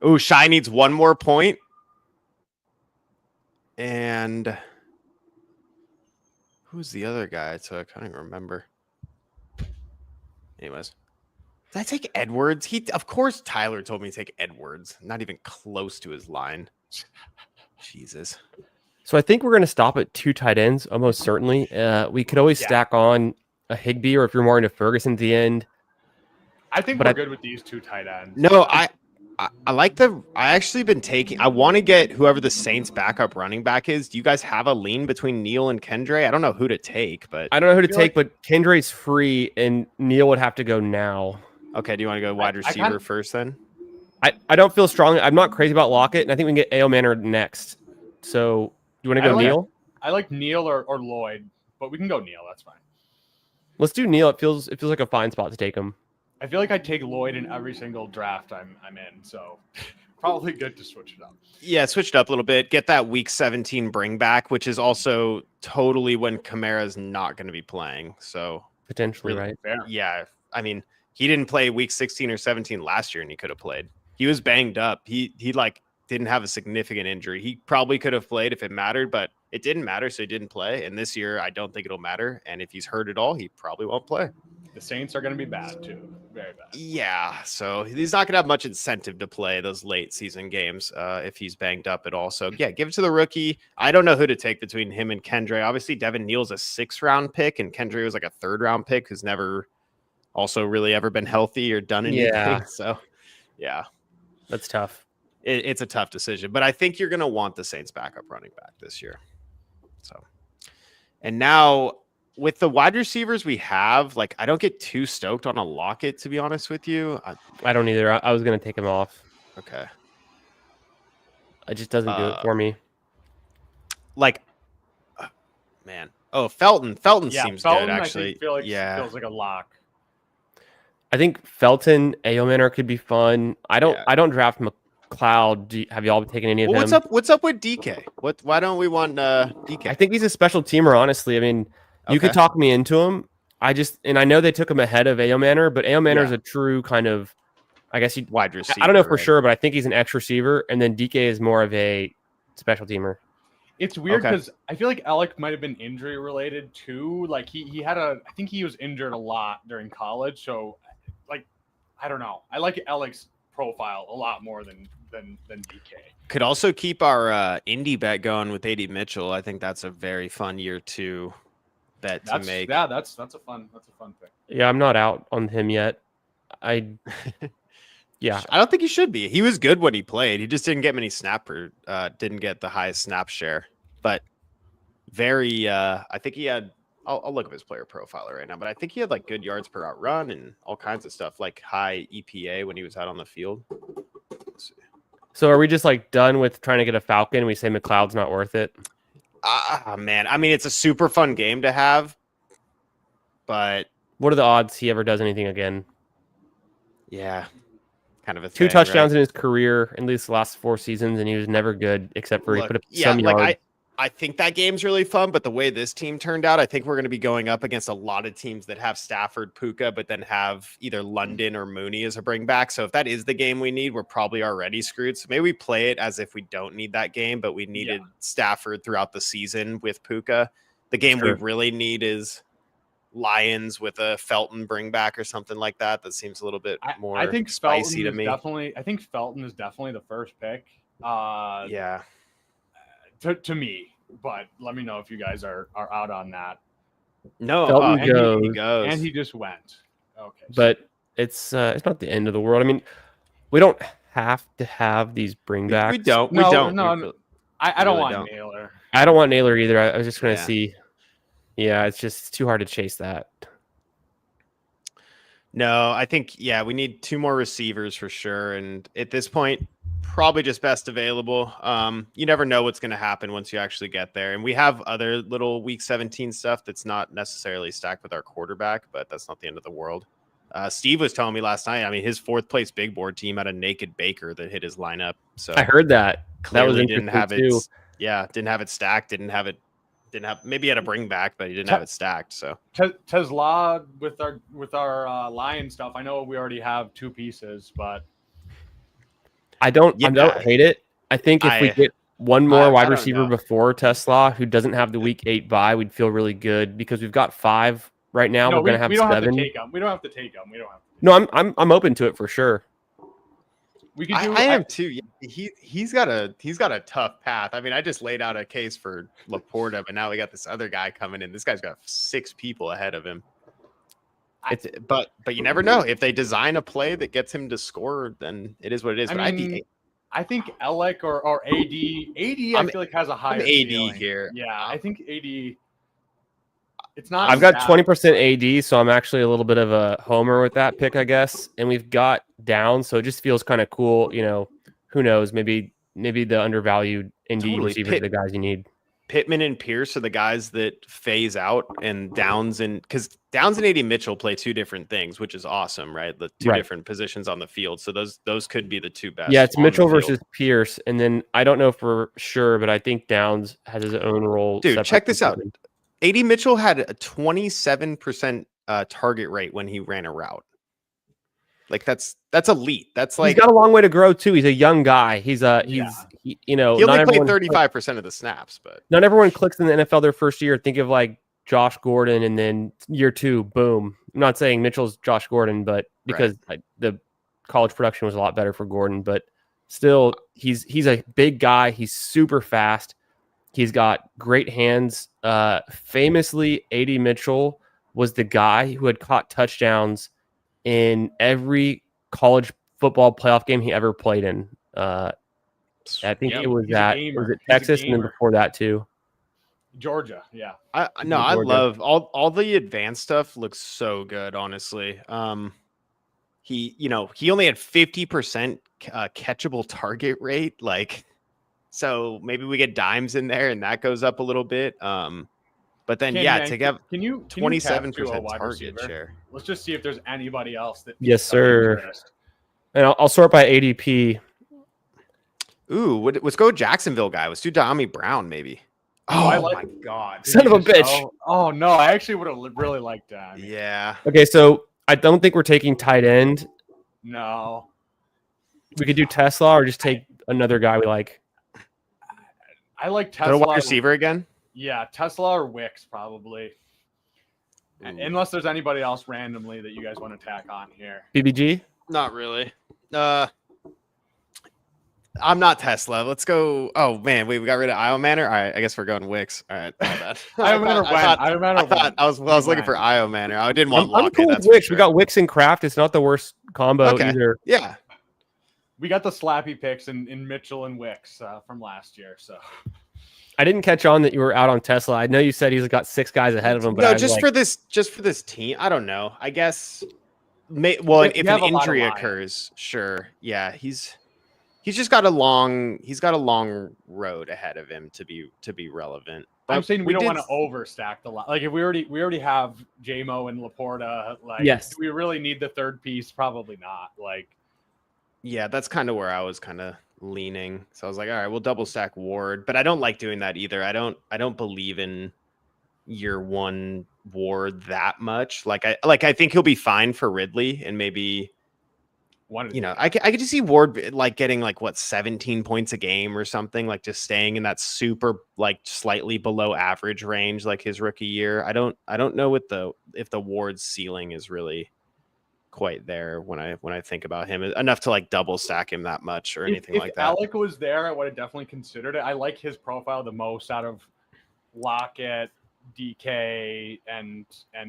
Ooh, Shy needs one more point. And who's the other guy I took? I don't even remember. Anyways. Did I take Edwards? Of course Tyler told me to take Edwards. Not even close to his line. Jesus. So I think we're going to stop at 2 tight ends, almost certainly. We could always stack on a Higbee, or if you're more into Ferguson at the end. I think we're good with these 2 tight ends. No, I actually been taking. I want to get whoever the Saints backup running back is. Do you guys have a lean between Neal and Kendre? I don't know who to take, but I don't know who to take, but Kendre's free, and Neal would have to go now. Okay, do you want to go wide receiver first then? I don't feel strongly. I'm not crazy about Lockett, and I think we can get A.O. Manor next. So you want to go Neal? I like Neal or Lloyd, but we can go Neal. That's fine. Let's do Neal. It feels like a fine spot to take him. I feel like I take Lloyd in every single draft I'm in, so probably good to switch it up. Yeah, switch it up a little bit. Get that week 17 bring back, which is also totally when Kamara's not going to be playing. So potentially, really, right? Fair. Yeah, I mean, he didn't play week 16 or 17 last year, and he could have played. He was banged up. He didn't have a significant injury. He probably could have played if it mattered, but it didn't matter, so he didn't play. And this year, I don't think it'll matter. And if he's hurt at all, he probably won't play. The Saints are going to be bad too, very bad. Yeah, so he's not going to have much incentive to play those late season games if he's banged up at all. So yeah, give it to the rookie. I don't know who to take between him and Kendre. Obviously, Devin Neal's a 6th round pick, and Kendre was like a 3rd round pick who's never also really ever been healthy or done anything. Yeah. So yeah, that's tough. It's a tough decision, but I think you're going to want the Saints backup running back this year. So, and now with the wide receivers we have, like, I don't get too stoked on a Lockett, to be honest with you. I don't either. I was going to take him off. Okay. It just doesn't do it for me. Like, man. Oh, Felton. Felton seems Felton, good, actually. Feels like a lock. I think Felton, A.O. Manor could be fun. I don't draft McLeod. Have y'all taken any of them? What's up with DK? Why don't we want DK? I think he's a special teamer, honestly. I mean, you could talk me into him. I know they took him ahead of A.O. Manor, but A.O. Manor is a true kind of, I guess he wide receiver. I don't know for sure, but I think he's an X receiver, and then DK is more of a special teamer. It's weird because I feel like Alec might have been injury related too. Like he had I think he was injured a lot during college. So like, I don't know. I like Alec's profile a lot more than DK. Could also keep our indie bet going with AD Mitchell. I think that's a very fun year 2 bet to make. Yeah, that's a fun pick. Yeah, I'm not out on him yet. I don't think he should be. He was good when he played. He just didn't get many didn't get the highest snap share. But very I think he had I'll look up his player profile right now, but I think he had like good yards per out run and all kinds of stuff, like high EPA when he was out on the field. Let's see. So are we just like done with trying to get a Falcon? We say McLeod's not worth it. Man, I mean, it's a super fun game to have, but what are the odds he ever does anything again? Yeah, kind of a 2 touchdowns in his career, at least the last 4 seasons, and he was never good except for he put up some yards. I think that game's really fun, but the way this team turned out, I think we're going to be going up against a lot of teams that have Stafford, Puka, but then have either London or Mooney as a bring back. So if that is the game we need, we're probably already screwed. So maybe we play it as if we don't need that game, but we needed Stafford throughout the season with Puka. The game we really need is Lions with a Felton bring back or something like that. That seems a little bit more spicy to me. I think Felton is definitely the first pick. To me, but let me know if you guys are out on that. No, Felton goes. And he just went. Okay, but it's not the end of the world. I mean, we don't have to have these bringbacks. We don't. No. I don't want Naylor. I don't want Naylor either. I was just going to see. Yeah, it's just too hard to chase that. No, I think, we need 2 more receivers for sure. And at this point, probably just best available. You never know what's going to happen once you actually get there. And we have other little week 17 stuff that's not necessarily stacked with our quarterback, but that's not the end of the world. Steve was telling me last night, I mean, his 4th place big board team had a naked Baker that hit his lineup. So I heard that. That was clearly interesting didn't have too. didn't have it stacked, maybe he had a bring back, but he didn't have it stacked. So Tesla with our Lion stuff. I know we already have 2 pieces, but I don't hate it. I think if we get one more wide receiver before Tesla who doesn't have the week 8 bye, we'd feel really good because we've got 5 right now. No, we're gonna have we don't 7. Have to take them. We don't have to take them. No, I'm open to it for sure. We could do. I am too. He's got a tough path. I mean, I just laid out a case for Laporta, but now we got this other guy coming in. This guy's got 6 people ahead of him. But you never know. If they design a play that gets him to score, then it is what it is. I think Alec or AD. I feel like has a higher AD ceiling. here. Yeah, I think AD. It's not. I've got 20% AD, so I'm actually a little bit of a homer with that pick, I guess. And we've got down, so it just feels kind of cool. You know, who knows? Maybe the undervalued indie receivers are the guys you need. Pittman and Pierce are the guys that phase out, and because Downs and AD Mitchell play 2 different things, which is awesome, right? The 2 different positions on the field. So those could be the 2 best. Yeah, it's Mitchell versus Pierce, and then I don't know for sure, but I think Downs has his own role. Dude, check this out. AD Mitchell had a 27% target rate when he ran a route. Like that's elite. That's like he's got a long way to grow too. He's a young guy. He only played 35% of the snaps, but not everyone clicks in the NFL their first year. Think of like Josh Gordon, and then year 2, boom. I'm not saying Mitchell's Josh Gordon, but because the college production was a lot better for Gordon, but still, he's a big guy. He's super fast. He's got great hands. Famously, AD Mitchell was the guy who had caught touchdowns in every college football playoff game he ever played in. I think it was Texas, and then before that too, Georgia. Yeah. I love all the advanced stuff. Looks so good, honestly. He only had 50% catchable target rate, like. So maybe we get dimes in there and that goes up a little bit. But then, to get 27% target share. Let's just see if there's anybody else that. Yes, sir. And I'll sort by ADP. Ooh, let's go Jacksonville guy. Let's do Dami Brown, maybe. Oh my God. Son of a bitch. Oh, no. I actually would have really liked that. Yeah. Okay, so I don't think we're taking tight end. No. We could do Tesla or just take another guy we like. I like Tesla. Wide receiver again? Yeah, Tesla or Wicks probably. Unless there's anybody else randomly that you guys want to tack on here. BBG? Not really. I'm not Tesla. Let's go. Oh man, we got rid of Io Manor. All right, I guess we're going Wicks. All right, my bad. I was looking for Io Manor. I didn't want I'm cool with Wicks. Sure. We got Wicks and Kraft. It's not the worst combo either. Yeah. We got the slappy picks in Mitchell and Wicks from last year. So I didn't catch on that you were out on Tesla. I know you said he's got 6 guys ahead of him, but no, just for this team. I don't know. I guess. If an injury occurs, sure. Yeah, he's just got a long road ahead of him to be relevant. But I'm saying we don't want to overstack the line. Like if we already have JMO and Laporta, like yes. Do we really need the third piece? Probably not. Like yeah, that's kind of where I was kind of leaning. So I was like, all right, we'll double stack Ward, but I don't like doing that either. I don't believe in year 1 Ward that much. I think he'll be fine for Ridley and maybe I could just see Ward like getting 17 points a game or something, like just staying in that super slightly below average range like his rookie year. I don't know if the Ward's ceiling is really quite there when I think about him enough to double stack him that much or anything like that. If Alec was there, I would have definitely considered it. I like his profile the most out of Lockett, DK, and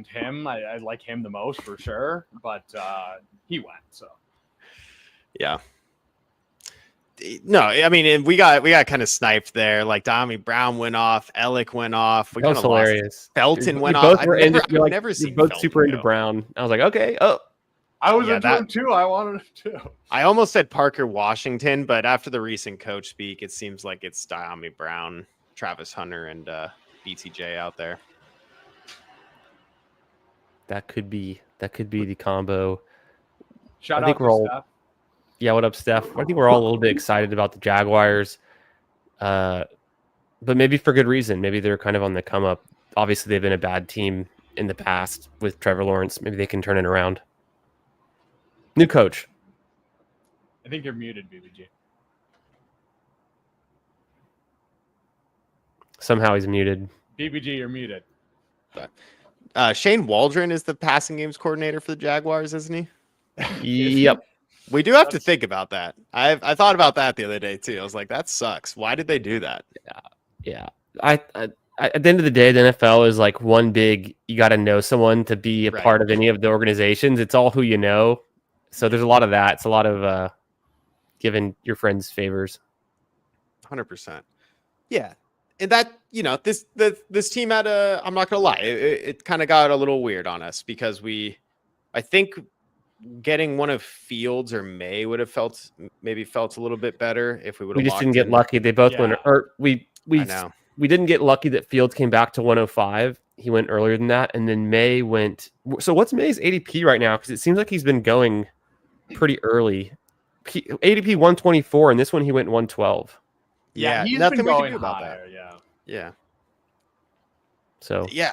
him. I like him the most for sure, but he went so. Yeah. No, I mean we got kind of sniped there. Like Dami Brown went off, Ellick went off. We That kind was of lost. hilarious. Felton went You off. both were I've you're never you're seen both Felton super into go. Brown. I was like, okay. Oh, I was Yeah, into him too. I wanted him too. I almost said Parker Washington, but after the recent coach speak, it seems like it's Dami Brown, Travis Hunter, and BTJ out there. that could be the combo. Shout I think out we're to all Steph. Yeah, what up, Steph? I think we're all a little bit excited about the Jaguars, but maybe for good reason. Maybe they're kind of on the come up. Obviously, they've been a bad team in the past with Trevor Lawrence. Maybe they can turn it around. New coach. I think you're muted, BBG. Somehow he's muted. BBG, you're muted. Shane Waldron is the passing games coordinator for the Jaguars, isn't he? Yep. We do have to think about that. I thought about that the other day too. I was like, that sucks. Why did they do that? Yeah. I at the end of the day, the NFL is like one big. You got to know someone to be a Right. part of any of the organizations. It's all who you know. So there's a lot of that. It's a lot of giving your friends favors. 100%. Yeah. And that, this team had I'm not going to lie, it kind of got a little weird on us because I think getting one of Fields or May would have felt a little bit better if we would have. We just didn't get lucky. They both went, or we didn't get lucky that Fields came back to 105. He went earlier than that. And then May went. So what's May's ADP right now? Because it seems like he's been going pretty early. ADP 124, and this one he went 112. Yeah, he's nothing been we going can do about higher, that. Yeah. So Yeah.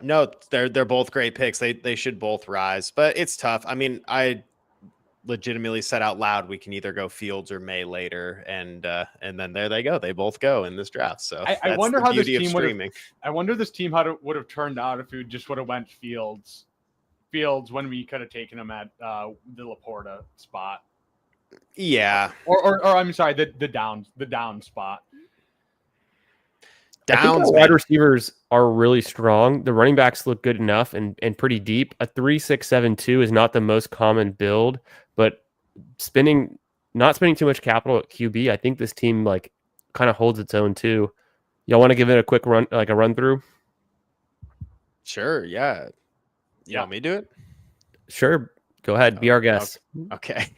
No, they're both great picks. They should both rise, but it's tough. I mean, I legitimately said out loud we can either go Fields or May later, and then there they go. They both go in this draft. So I wonder how this team would have turned out if we just would have went Fields when we could have taken him at the Laporta spot. Yeah. Or I'm sorry, the down spot. I think the wide receivers are really strong. The running backs look good enough and pretty deep. A 3-6-7-2 is not the most common build, but not spending too much capital at QB, I think this team like kind of holds its own too. Y'all want to give it a quick run, like a run through? Sure. Yeah. You want me to do it? Sure. Go ahead. Be our guest. Okay.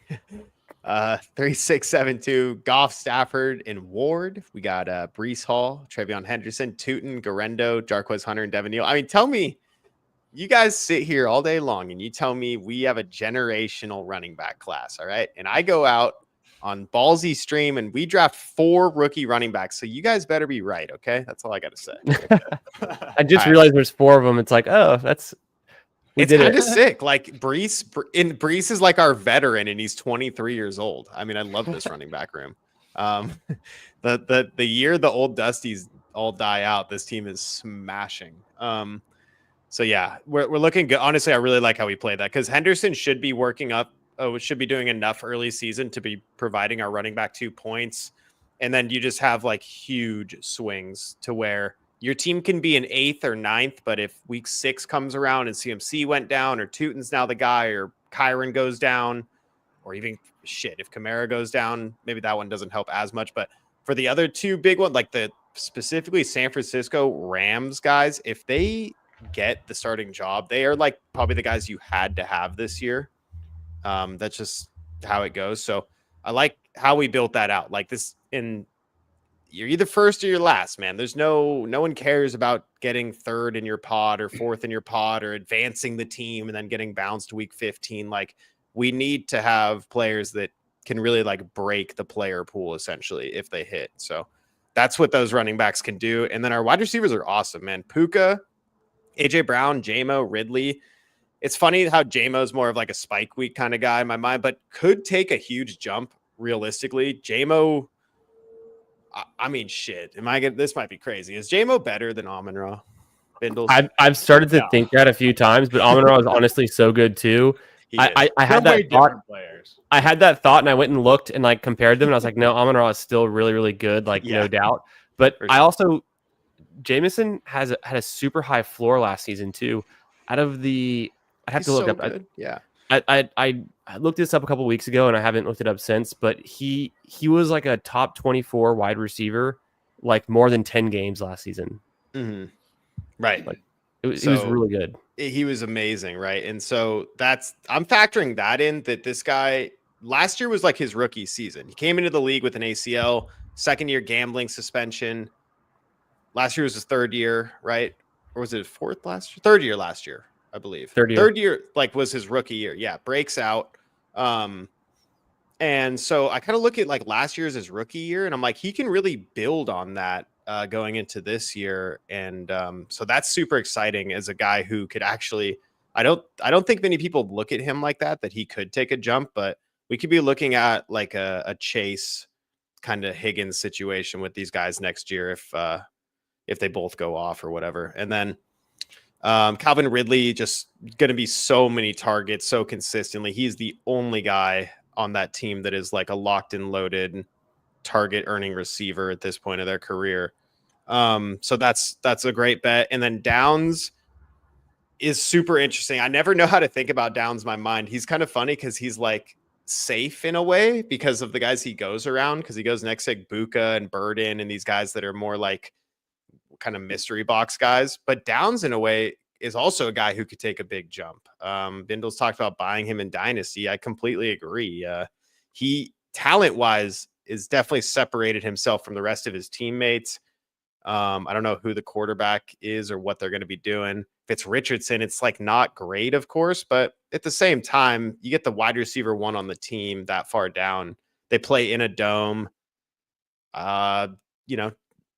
3-6-7-2, Goff, Stafford, and Ward. We got Breece Hall, Trevion Henderson, Tootin, Garendo, Jarquez Hunter, and Devin Neal. I mean, tell me, you guys sit here all day long and you tell me we have a generational running back class, all right? And I go out on Ballsy stream and we draft 4 rookie running backs. So you guys better be right, okay? That's all I got to say. I just realized there's 4 of them. It's like, oh, it's kind of sick. Like Breece is like our veteran, and he's 23 years old. I mean, I love this running back room. The year the old Dusties all die out, this team is smashing. So yeah, we're looking good. Honestly, I really like how we play that because Henderson should be working up. Should be doing enough early season to be providing our running back 2 points, and then you just have like huge swings to where your team can be an 8th or 9th, but if week 6 comes around and CMC went down, or Tootin's now the guy, or Kyron goes down, or even if Kamara goes down, maybe that one doesn't help as much. But for the other 2 big ones, like specifically San Francisco Rams guys, if they get the starting job, they are like probably the guys you had to have this year. That's just how it goes. So I like how we built that out. Like this you're either first or you're last, man. There's no one cares about getting 3rd in your pod or 4th in your pod or advancing the team and then getting bounced week 15. Like we need to have players that can really like break the player pool essentially if they hit. So that's what those running backs can do. And then our wide receivers are awesome, man. Puka, AJ Brown, JMO, Ridley. It's funny how JMO's more of like a spike week kind of guy in my mind, but could take a huge jump realistically. JMO, I mean, shit. This might be crazy. Is JMO better than Amon-Ra? Bindles? I've started to think that a few times, but Amon-Ra is honestly so good too. I had that thought. I had that thought, and I went and looked and like compared them, and I was like, no, Amon-Ra is still really, really good, like no doubt. But I also, Jameson had a super high floor last season too. I'd have to look up. Yeah. I looked this up a couple weeks ago and I haven't looked it up since, but he was like a top 24 wide receiver, like more than 10 games last season. Mm-hmm. Right. Like he was really good. He was amazing. Right. And so I'm factoring that in, that this guy last year was like his rookie season. He came into the league with an ACL, second year gambling suspension. Last year was his third year, right? Or was it fourth last year? Third year last year, I believe. Third year, like, was his rookie year. Yeah, breaks out. And so I kind of look at like last year as his rookie year, and I'm like, he can really build on that going into this year. And so that's super exciting as a guy who could actually, I don't think many people look at him like that he could take a jump, but we could be looking at like a Chase kind of Higgins situation with these guys next year if they both go off or whatever. And then Calvin Ridley, just going to be so many targets so consistently. He's the only guy on that team that is like a locked and loaded target earning receiver at this point of their career. So that's a great bet. And then Downs is super interesting. I never know how to think about Downs in my mind. He's kind of funny because he's like safe in a way because of the guys he goes around, because he goes next to Buka and Burden and these guys that are more like kind of mystery box guys. But Downs in a way is also a guy who could take a big jump. Bindles talked about buying him in Dynasty. I completely agree. He talent wise is definitely separated himself from the rest of his teammates. I don't know who the quarterback is or what they're going to be doing. If it's Richardson, it's like not great, of course, but at the same time, you get the wide receiver one on the team that far down. They play in a dome.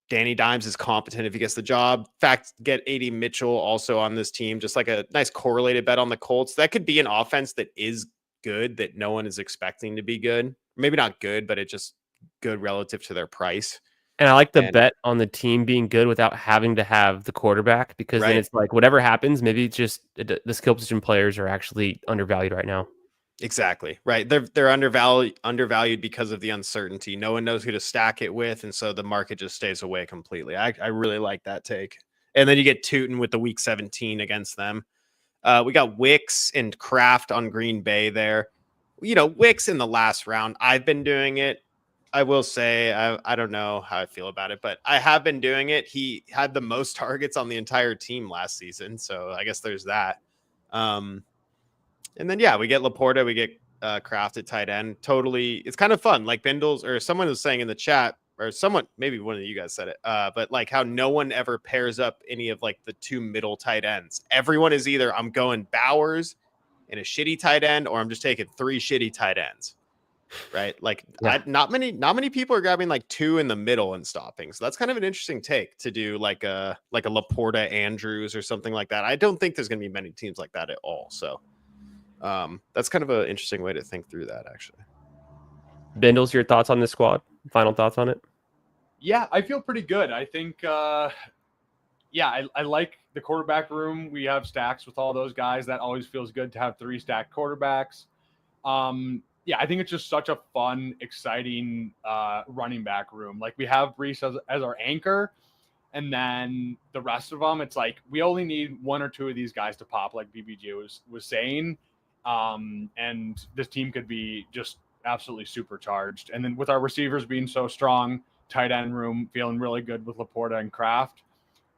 Danny Dimes is competent if he gets the job. In fact, get AD Mitchell also on this team, just like a nice correlated bet on the Colts. That could be an offense that is good, that no one is expecting to be good. Maybe not good, but it's just good relative to their price. And I like the bet on the team being good without having to have the quarterback, because then it's like whatever happens, maybe it's just the skill position players are actually undervalued right now. Exactly. Right. They're undervalued because of the uncertainty. No one knows who to stack it with. And so the market just stays away completely. I really like that take. And then you get Tootin with the week 17 against them. We got Wicks and Kraft on Green Bay there. Wicks in the last round. I've been doing it. I will say, I don't know how I feel about it, but I have been doing it. He had the most targets on the entire team last season. So I guess there's that. And then, we get Laporta, we get Kraft at tight end. Totally. It's kind of fun. Like Bindles or someone was saying in the chat, or someone, maybe one of you guys said it, but like how no one ever pairs up any of like the two middle tight ends. Everyone is either I'm going Bowers and a shitty tight end, or I'm just taking three shitty tight ends. Right. Like not many people are grabbing like two in the middle and stopping. So that's kind of an interesting take to do like a Laporta Andrews or something like that. I don't think there's going to be many teams like that at all. So that's kind of an interesting way to think through that, actually. Bindles, your thoughts on this squad? Final thoughts on it? Yeah, I feel pretty good. I think, I like the quarterback room. We have stacks with all those guys. That always feels good to have three stacked quarterbacks. I think it's just such a fun, exciting running back room. Like we have Bryce as our anchor, and then the rest of them, it's like we only need one or two of these guys to pop, like BBG was saying. And this team could be just absolutely supercharged. And then with our receivers being so strong, tight end room feeling really good with Laporta and Kraft,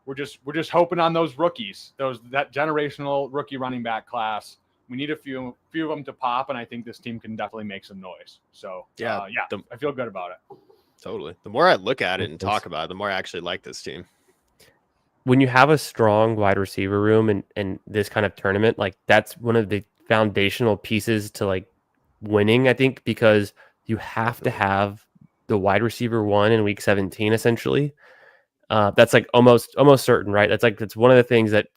we're just hoping on those rookies, that generational rookie running back class. We need a few of them to pop, and I think this team can definitely make some noise. So I feel good about it. Totally. The more I look at it and talk about it, the more I actually like this team. When you have a strong wide receiver room and this kind of tournament, like that's one of the foundational pieces to like winning, I think, because you have to have the wide receiver one in week 17, essentially. That's like almost certain, right? That's one of the things that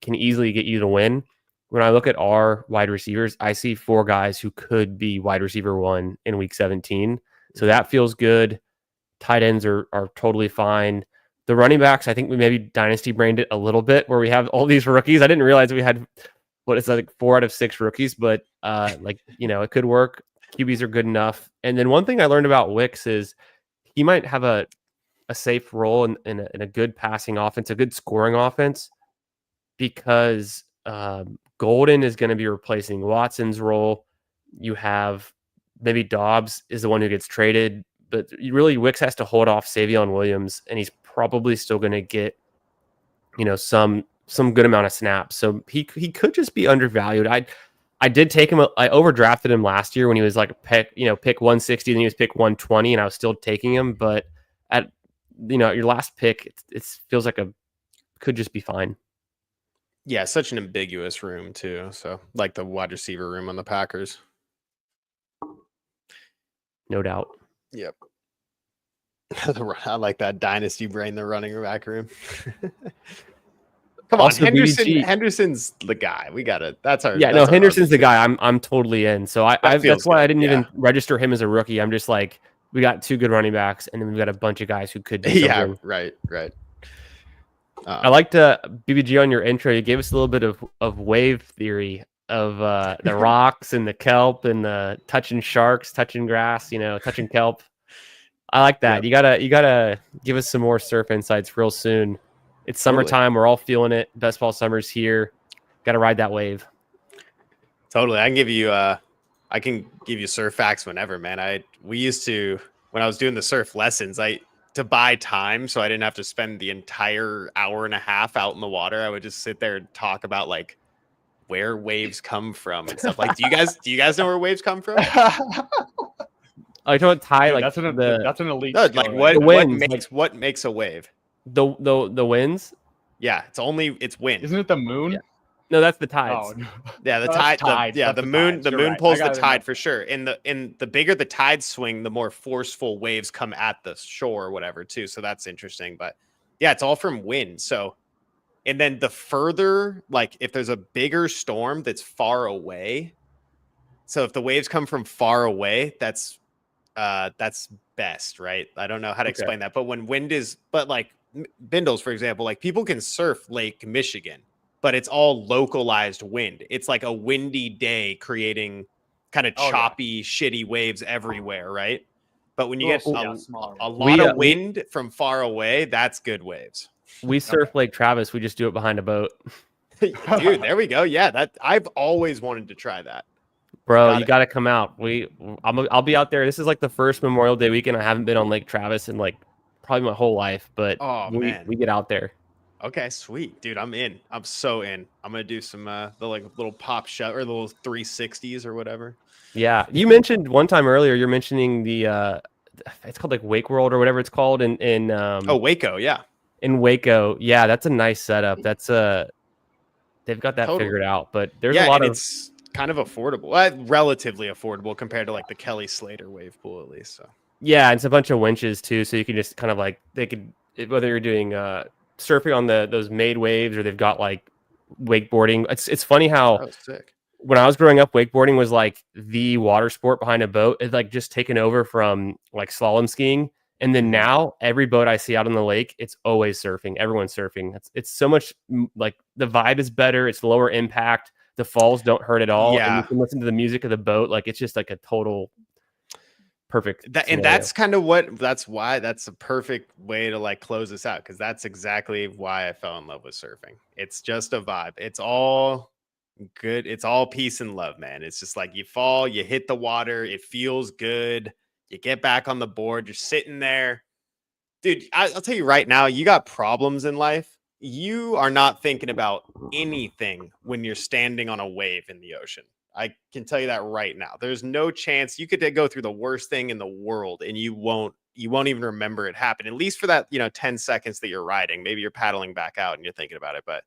can easily get you to win. When I look at our wide receivers, I see four guys who could be wide receiver one in week 17. So that feels good. Tight ends are totally fine. The running backs, I think we maybe dynasty brained it a little bit where we have all these rookies. I didn't realize we had like 4 out of 6 rookies, but it could work. QBs are good enough. And then one thing I learned about Wicks is he might have a safe role in a good passing offense, a good scoring offense, because Golden is going to be replacing Watson's role. You have maybe Dobbs is the one who gets traded, but really Wicks has to hold off Savion Williams, and he's probably still going to get, some good amount of snaps. So he could just be undervalued. I did take him. I overdrafted him last year when he was like pick 160, and he was pick 120, and I was still taking him. But at your last pick, it feels like could just be fine. Yeah, such an ambiguous room too. So like the wide receiver room on the Packers. No doubt. Yep. I like that dynasty brain, the running back room. Come Also, on, BBG. Henderson's the guy. We got it. That's our. Yeah, that's no, Henderson's the guy. I'm totally in. So that's why I didn't even register him as a rookie. I'm just like, we got 2 good running backs, and then we've got a bunch of guys who could do something. Yeah, right. I liked BBG on your intro. You gave us a little bit of wave theory of the rocks and the kelp and the touching sharks, touching grass, touching kelp. I like that. Yep. You gotta give us some more surf insights real soon. It's summertime. We're all feeling it. Best ball summer's here. Got to ride that wave. Totally. I can give you surf facts whenever, man. We used to, when I was doing the surf lessons, to buy time so I didn't have to spend the entire hour and a half out in the water. I would just sit there and talk about like where waves come from and stuff. Like, do you guys know where waves come from? I don't tie. Dude, like that's an elite. No, skill, like right? what makes a wave? The winds. Yeah, it's wind. Isn't it the moon? Yeah. No, that's the tides. Oh, no. Yeah, the That's tide. tides. The That's moon. tides. The You're moon right. pulls I the got it tide for sure. And the bigger the tide swing, the more forceful waves come at the shore or whatever too. So that's interesting. But yeah, it's all from wind. So, and then the further, like if there's a bigger storm that's far away. So if the waves come from far away, that's best, right? I don't know how to explain that, but when wind is, but like Bindles, for example, like people can surf Lake Michigan, but it's all localized wind. It's like a windy day creating kind of choppy, shitty waves everywhere, right? But when you get a lot of wind from far away, that's good waves. We surf Lake Travis. We just do it behind a boat. Dude, there we go. Yeah, I've always wanted to try that. Bro, you got to come out. I'll be out there. This is like the first Memorial Day weekend. I haven't been on Lake Travis in like probably my whole life, but we get out there. Okay, sweet, dude. I'm in. I'm so in. I'm gonna do some the like little pop shot or the little 360s or whatever. Yeah, you mentioned one time earlier. You're mentioning the it's called like Wake World or whatever it's called in Waco, yeah. In Waco, yeah, that's a nice setup. That's they've got that figured out. But there's a lot of it's kind of affordable, relatively affordable compared to like the Kelly Slater wave pool at least. So yeah, it's a bunch of winches too, so you can just kind of like whether you're doing surfing on those made waves or they've got like wakeboarding. It's funny how sick. When I was growing up, wakeboarding was like the water sport behind a boat. It's like just taken over from like slalom skiing. And then now every boat I see out on the lake, it's always surfing. Everyone's surfing. It's so much like the vibe is better. It's lower impact. The falls don't hurt at all. Yeah. And you can listen to the music of the boat. Like it's just like a total perfect. And that's kind of that's a perfect way to like close this out. Cause that's exactly why I fell in love with surfing. It's just a vibe. It's all good. It's all peace and love, man. It's just like you fall, you hit the water. It feels good. You get back on the board. You're sitting there. Dude, I'll tell you right now, you got problems in life. You are not thinking about anything when you're standing on a wave in the ocean. I can tell you that right now. There's no chance you could go through the worst thing in the world and you won't even remember it happened, at least for that, 10 seconds that you're riding. Maybe you're paddling back out and you're thinking about it, but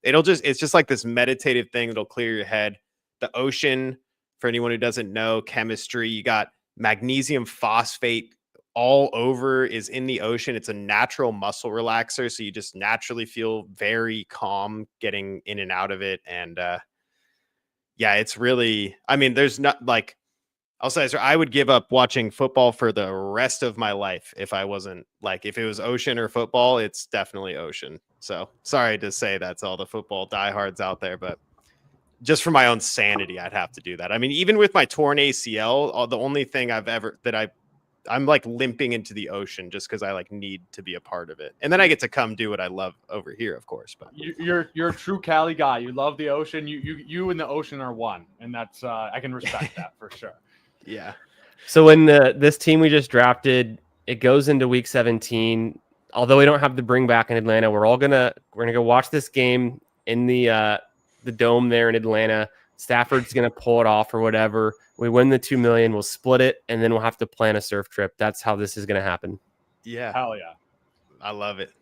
it's just like this meditative thing that'll clear your head. The ocean, for anyone who doesn't know chemistry, you got magnesium phosphate all over is in the ocean. It's a natural muscle relaxer. So you just naturally feel very calm getting in and out of it. And it's really, there's not like, I'll say, I would give up watching football for the rest of my life if I wasn't like, if it was ocean or football, it's definitely ocean. So sorry to say that's all the football diehards out there, but just for my own sanity, I'd have to do that. Even with my torn ACL, the only thing that I'm like limping into the ocean just because I like need to be a part of it. And then I get to come do what I love over here, of course. But You're a true Cali guy. You love the ocean. You and the ocean are one, and that's I can respect that for sure. yeah. So when this team we just drafted, it goes into week 17. Although we don't have the bring back in Atlanta, we're gonna go watch this game in the dome there in Atlanta. Stafford's gonna pull it off or whatever. We win the $2 million, we'll split it, and then we'll have to plan a surf trip. That's how this is gonna happen. Yeah. Hell yeah. I love it.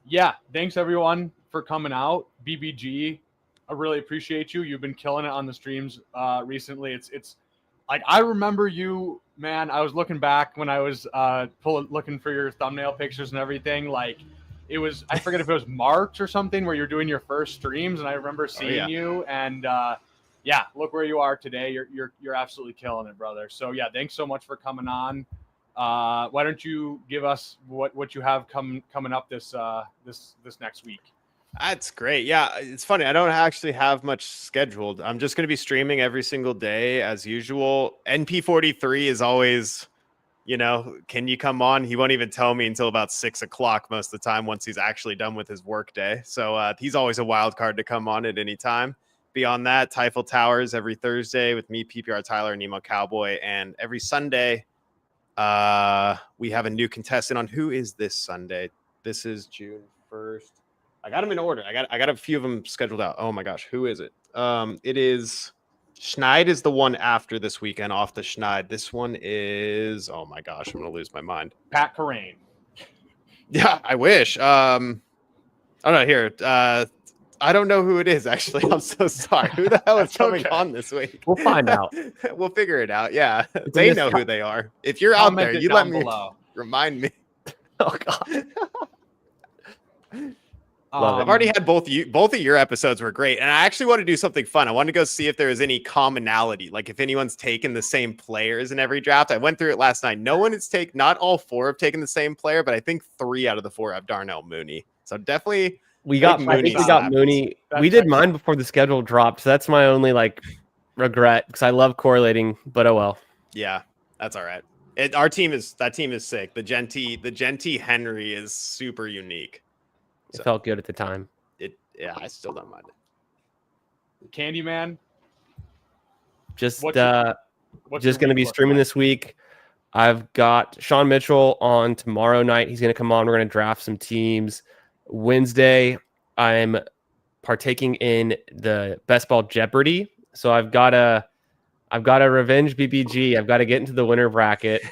Yeah, thanks everyone for coming out. BBG, I really appreciate you. You've been killing it on the streams recently. It's like I remember you, man. I was looking back when I was looking for your thumbnail pictures and everything. Like it was, I forget if it was March or something where you're doing your first streams, and I remember seeing you. And yeah, look where you are today. You're absolutely killing it, brother. So yeah, thanks so much for coming on. Why don't you give us what you have coming up this next week? That's great. Yeah, it's funny. I don't actually have much scheduled. I'm just going to be streaming every single day as usual. NP43 is always, can you come on? He won't even tell me until about 6 o'clock most of the time once he's actually done with his work day. So he's always a wild card to come on at any time. Beyond that, Typhel Towers every Thursday with me, PPR Tyler, and Emo Cowboy. And every Sunday, we have a new contestant on. Who is this Sunday? This is June 1st. I got them in order. I got a few of them scheduled out. Oh my gosh, who is it? It is Schneid is the one after this weekend off the Schneid. This one is, oh my gosh, I'm gonna lose my mind. Pat Carrain. Yeah, I wish. Oh no, here. I don't know who it is actually. I'm so sorry. Who the hell is coming on this week? We'll find out. We'll figure it out. Yeah, they know who they are. If you're out there, you let me remind me. Oh God. I've already had both of your episodes were great, and I actually want to do something fun. I wanted to go see if there was any commonality, like if anyone's taken the same players in every draft. I went through it last night. No one has taken, not all 4 have taken the same player, but I think 3 out of the 4 have Darnell Mooney. So definitely, we got Mooney. We did mine before the schedule dropped, so that's my only regret because I love correlating, but oh well. Yeah, that's all right. That team is sick. The Genty Henry is super unique. It felt good at the time. I still don't mind it. Candyman. Just going to be streaming this week. I've got Sean Mitchell on tomorrow night. He's going to come on. We're going to draft some teams. Wednesday, I'm partaking in the Bestball Jeopardy. So I've got a revenge BBG. I've got to get into the winner bracket.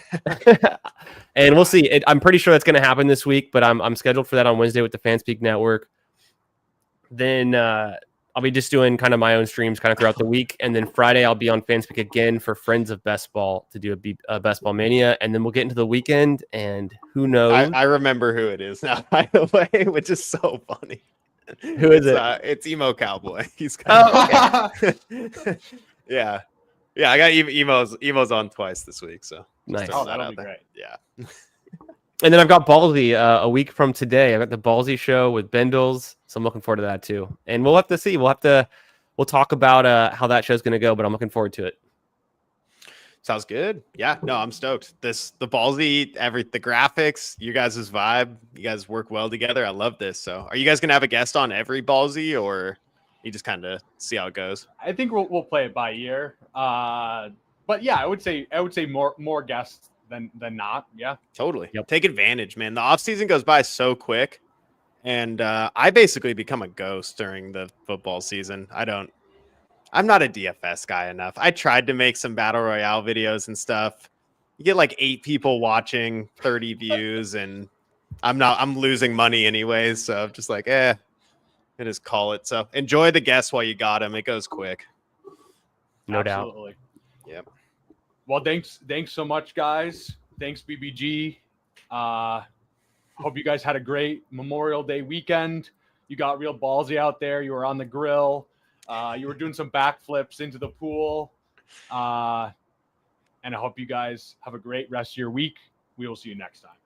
And we'll see. I'm pretty sure that's going to happen this week, but I'm scheduled for that on Wednesday with the Fanspeak Network. Then I'll be just doing kind of my own streams kind of throughout the week. And then Friday, I'll be on Fanspeak again for Friends of Bestball to do a Bestball Mania. And then we'll get into the weekend, and who knows? I remember who it is now, by the way, which is so funny. Who is it? It's Emo Cowboy. He's okay. Yeah. Yeah, I got Emo's on twice this week, so nice. Oh, that'll be great. Yeah. And then I've got Ballsy a week from today. I got the Ballsy show with Bindles, so I'm looking forward to that too. And we'll have to see. We'll talk about how that show's going to go, but I'm looking forward to it. Sounds good. Yeah, no, I'm stoked. The Ballsy, the graphics, you guys' vibe, you guys work well together. I love this. So, are you guys going to have a guest on every Ballsy, or you just kind of see how it goes? I think we'll play it by ear. But yeah, I would say more guests than not. Yeah, totally. Yep. Take advantage, man. The off season goes by so quick, and I basically become a ghost during the football season. I'm not a DFS guy enough. I tried to make some battle royale videos and stuff. You get like 8 people watching, 30 views, and I'm losing money anyways. So I'm just like, just call it. So enjoy the guests while you got them. It goes quick. No doubt. Absolutely. Yep. Well, thanks so much, guys. Thanks, BBG. Hope you guys had a great Memorial Day weekend. You got real ballsy out there. You were on the grill. You were doing some backflips into the pool. And I hope you guys have a great rest of your week. We will see you next time.